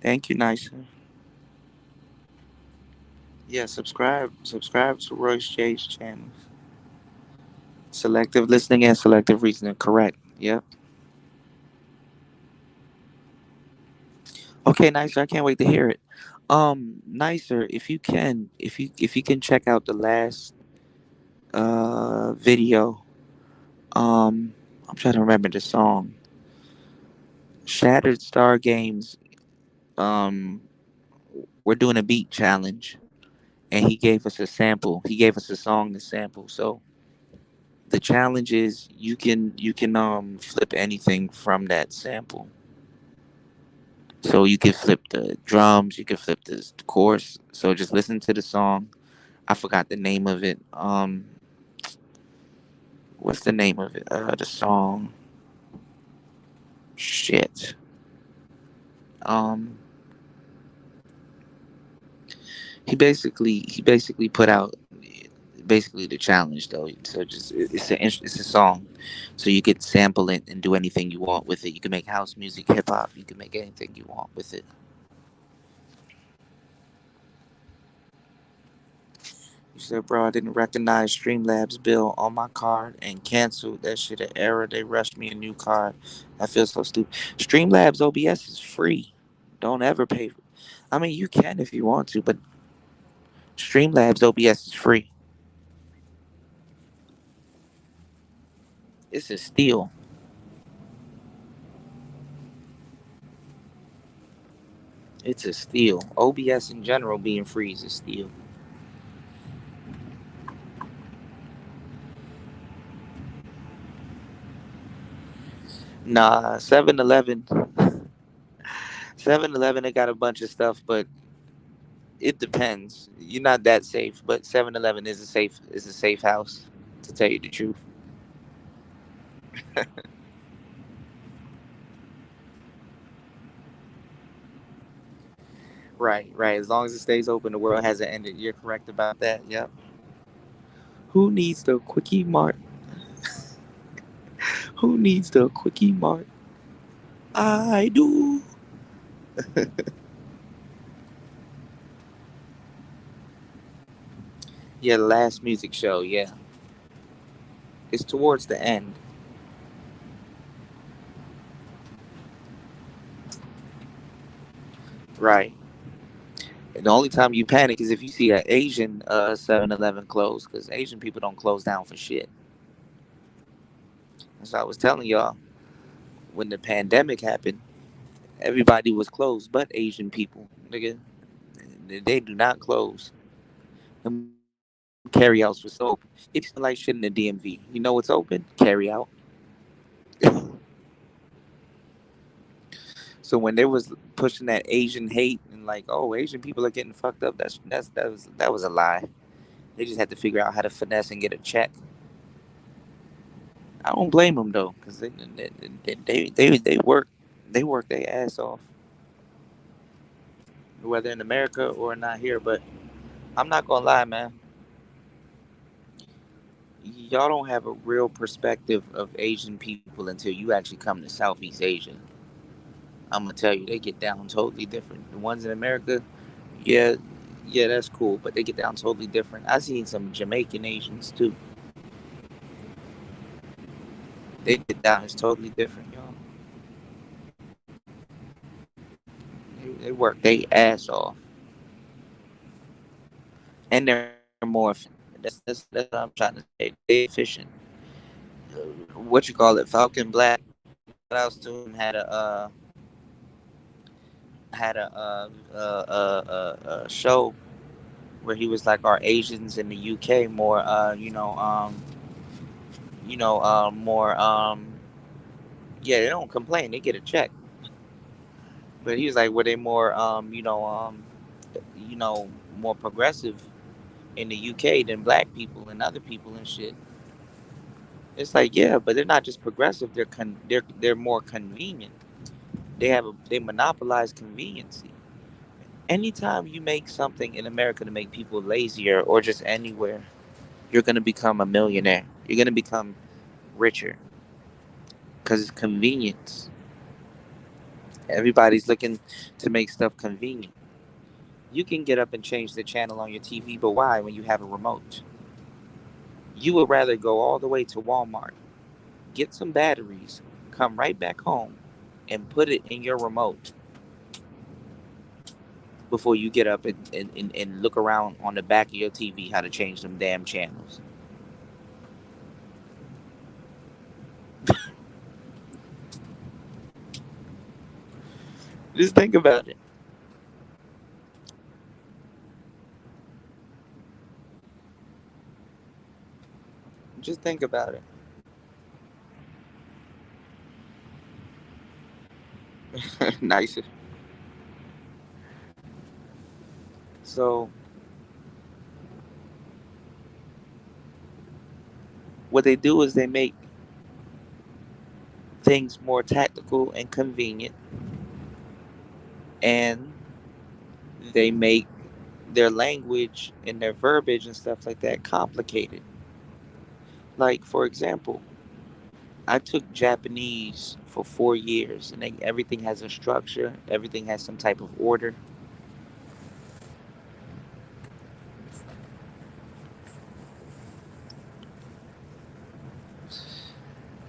Thank you, nice. Yeah, subscribe to Royce J's channel. Selective listening and selective reasoning. Correct. Yep. Okay, nicer. I can't wait to hear it. Nicer. If you can check out the last video. I'm trying to remember the song. Shattered Star Games. Um, we're doing a beat challenge, and he gave us a sample. He gave us a song to sample. So the challenge is you can flip anything from that sample. So you can flip the drums, you can flip the chorus. So just listen to the song. I forgot the name of it. What's the name of it? The song. Shit. Um, he basically put out basically the challenge though. So just it's a song, so you could sample it and do anything you want with it. You can make house music, hip hop. You can make anything you want with it. You said, bro, I didn't recognize Streamlabs bill on my card and canceled that shit an error. They rushed me a new card. I feel so stupid. Streamlabs OBS is free. Don't ever pay. I mean, you can if you want to, but Streamlabs OBS is free. It's a steal. It's a steal. OBS in general being free is a steal. Nah, 7-Eleven. 7-Eleven, they got a bunch of stuff, but it depends. You're not that safe, but 7-Eleven is a safe house, to tell you the truth. Right, right. As long as it stays open, the world hasn't ended. You're correct about that. Yep. Who needs the quickie mart? Who needs the quickie mart? I do. Yeah, the last music show. Yeah, it's towards the end. Right. And the only time you panic is if you see an Asian 7-Eleven close, because Asian people don't close down for shit. As I was telling y'all, when the pandemic happened, everybody was closed but Asian people. Nigga, they do not close. Them carryouts was so open. It smell like shit in the DMV. You know what's open? Carry out. So when they was pushing that Asian hate and like, oh, Asian people are getting fucked up, that was a lie. They just had to figure out how to finesse and get a check. I don't blame them though, because they work their ass off, whether in America or not here. But I'm not gonna lie, man. Y'all don't have a real perspective of Asian people until you actually come to Southeast Asia. I'm gonna tell you, they get down totally different. The ones in America, yeah, yeah, that's cool, but they get down totally different. I seen some Jamaican Asians too. They get down is totally different, y'all. They work they ass off, and they're more efficient. That's what I'm trying to say. They efficient. What you call it? Falcon Black. What else to him had a show where he was like our Asians in the UK more more yeah, they don't complain, they get a check. But he was like, were they more you know more progressive in the UK than black people and other people and shit. It's like, yeah, but they're not just progressive, they're more convenient. They monopolize conveniency. Anytime you make something in America to make people lazier or just anywhere, you're gonna become a millionaire. You're gonna become richer because it's convenience. Everybody's looking to make stuff convenient. You can get up and change the channel on your TV, but why when you have a remote? You would rather go all the way to Walmart, get some batteries, come right back home, and put it in your remote before you get up and look around on the back of your TV how to change them damn channels. Just think about it. Just think about it. Nice. So what they do is they make things more tactical and convenient, and they make their language and their verbiage and stuff like that complicated. Like for example, I took Japanese for 4 years, and everything has a structure. Everything has some type of order.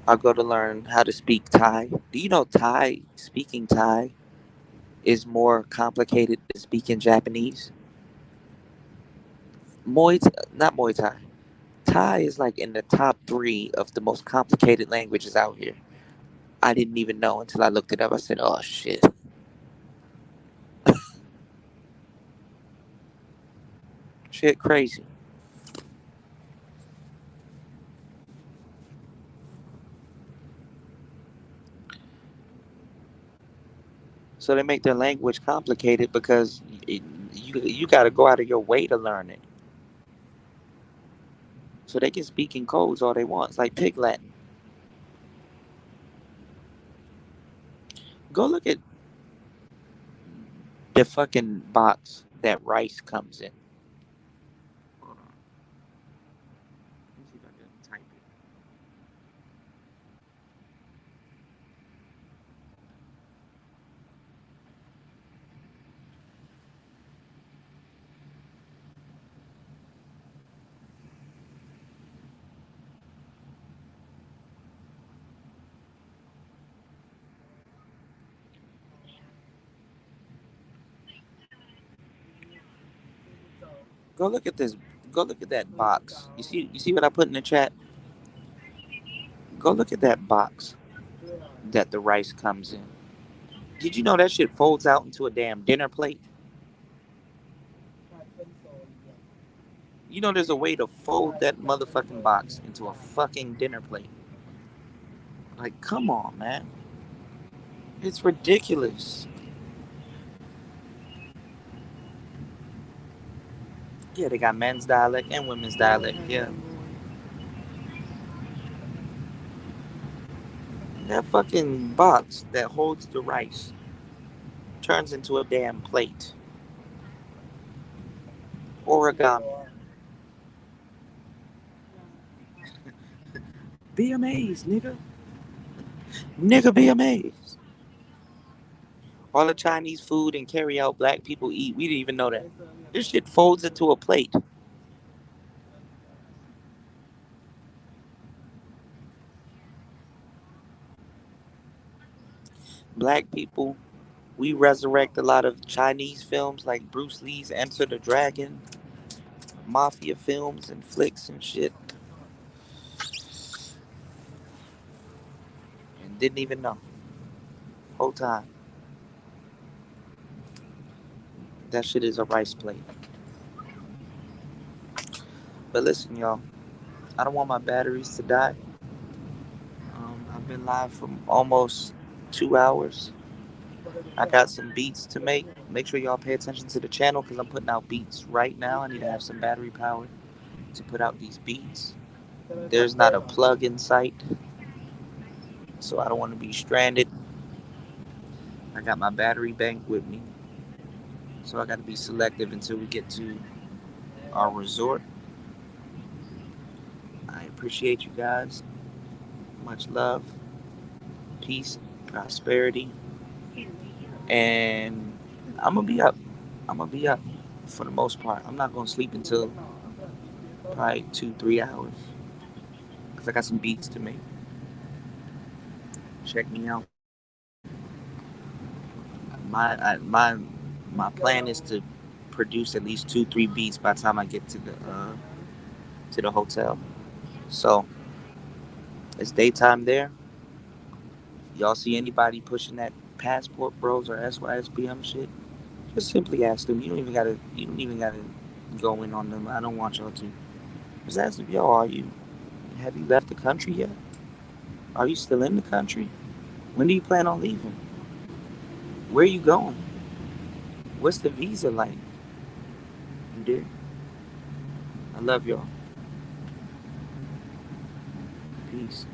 I go to learn how to speak Thai. Do you know Thai? Speaking Thai is more complicated than speaking Japanese. Not Muay Thai. Thai is like in the top three of the most complicated languages out here. I didn't even know until I looked it up. I said, "Oh shit, shit, crazy." So they make their language complicated because you got to go out of your way to learn it. So they can speak in codes all they want. It's like Pig Latin. Go look at the fucking box that rice comes in. Hold on. Let me see if I can type it. Go look at this. Go look at that box. You see what I put in the chat? Go look at that box that the rice comes in. Did you know that shit folds out into a damn dinner plate? You know there's a way to fold that motherfucking box into a fucking dinner plate. Like, come on, man. It's ridiculous. Yeah, they got men's dialect and women's dialect. Yeah. That fucking box that holds the rice turns into a damn plate. Origami. Be amazed, nigga. Nigga, be amazed. All the Chinese food and carry out black people eat, we didn't even know that. This shit folds into a plate. Black people, we resurrect a lot of Chinese films like Bruce Lee's Enter the Dragon, mafia films and flicks and shit, and didn't even know. Whole time. That shit is a rice plate. But listen, y'all, I don't want my batteries to die. I've been live for almost 2 hours. I got some beats to make. Make sure y'all pay attention to the channel because I'm putting out beats right now. I need to have some battery power to put out these beats. There's not a plug in sight, so I don't want to be stranded. I got my battery bank with me, so I got to be selective until we get to our resort. I appreciate you guys. Much love, peace, prosperity, and I'm gonna be up. I'm gonna be up for the most part. I'm not gonna sleep until probably 2, 3 hours because I got some beats to make. Check me out. My plan is to produce at least 2, 3 beats by the time I get to the hotel. So it's daytime there. Y'all see anybody pushing that Passport Bros or SYSBM shit? Just simply ask them. You don't even gotta go in on them. I don't want y'all to. Just ask them, yo, have you left the country yet? Are you still in the country? When do you plan on leaving? Where are you going? What's the visa like? You did? I love y'all. Peace.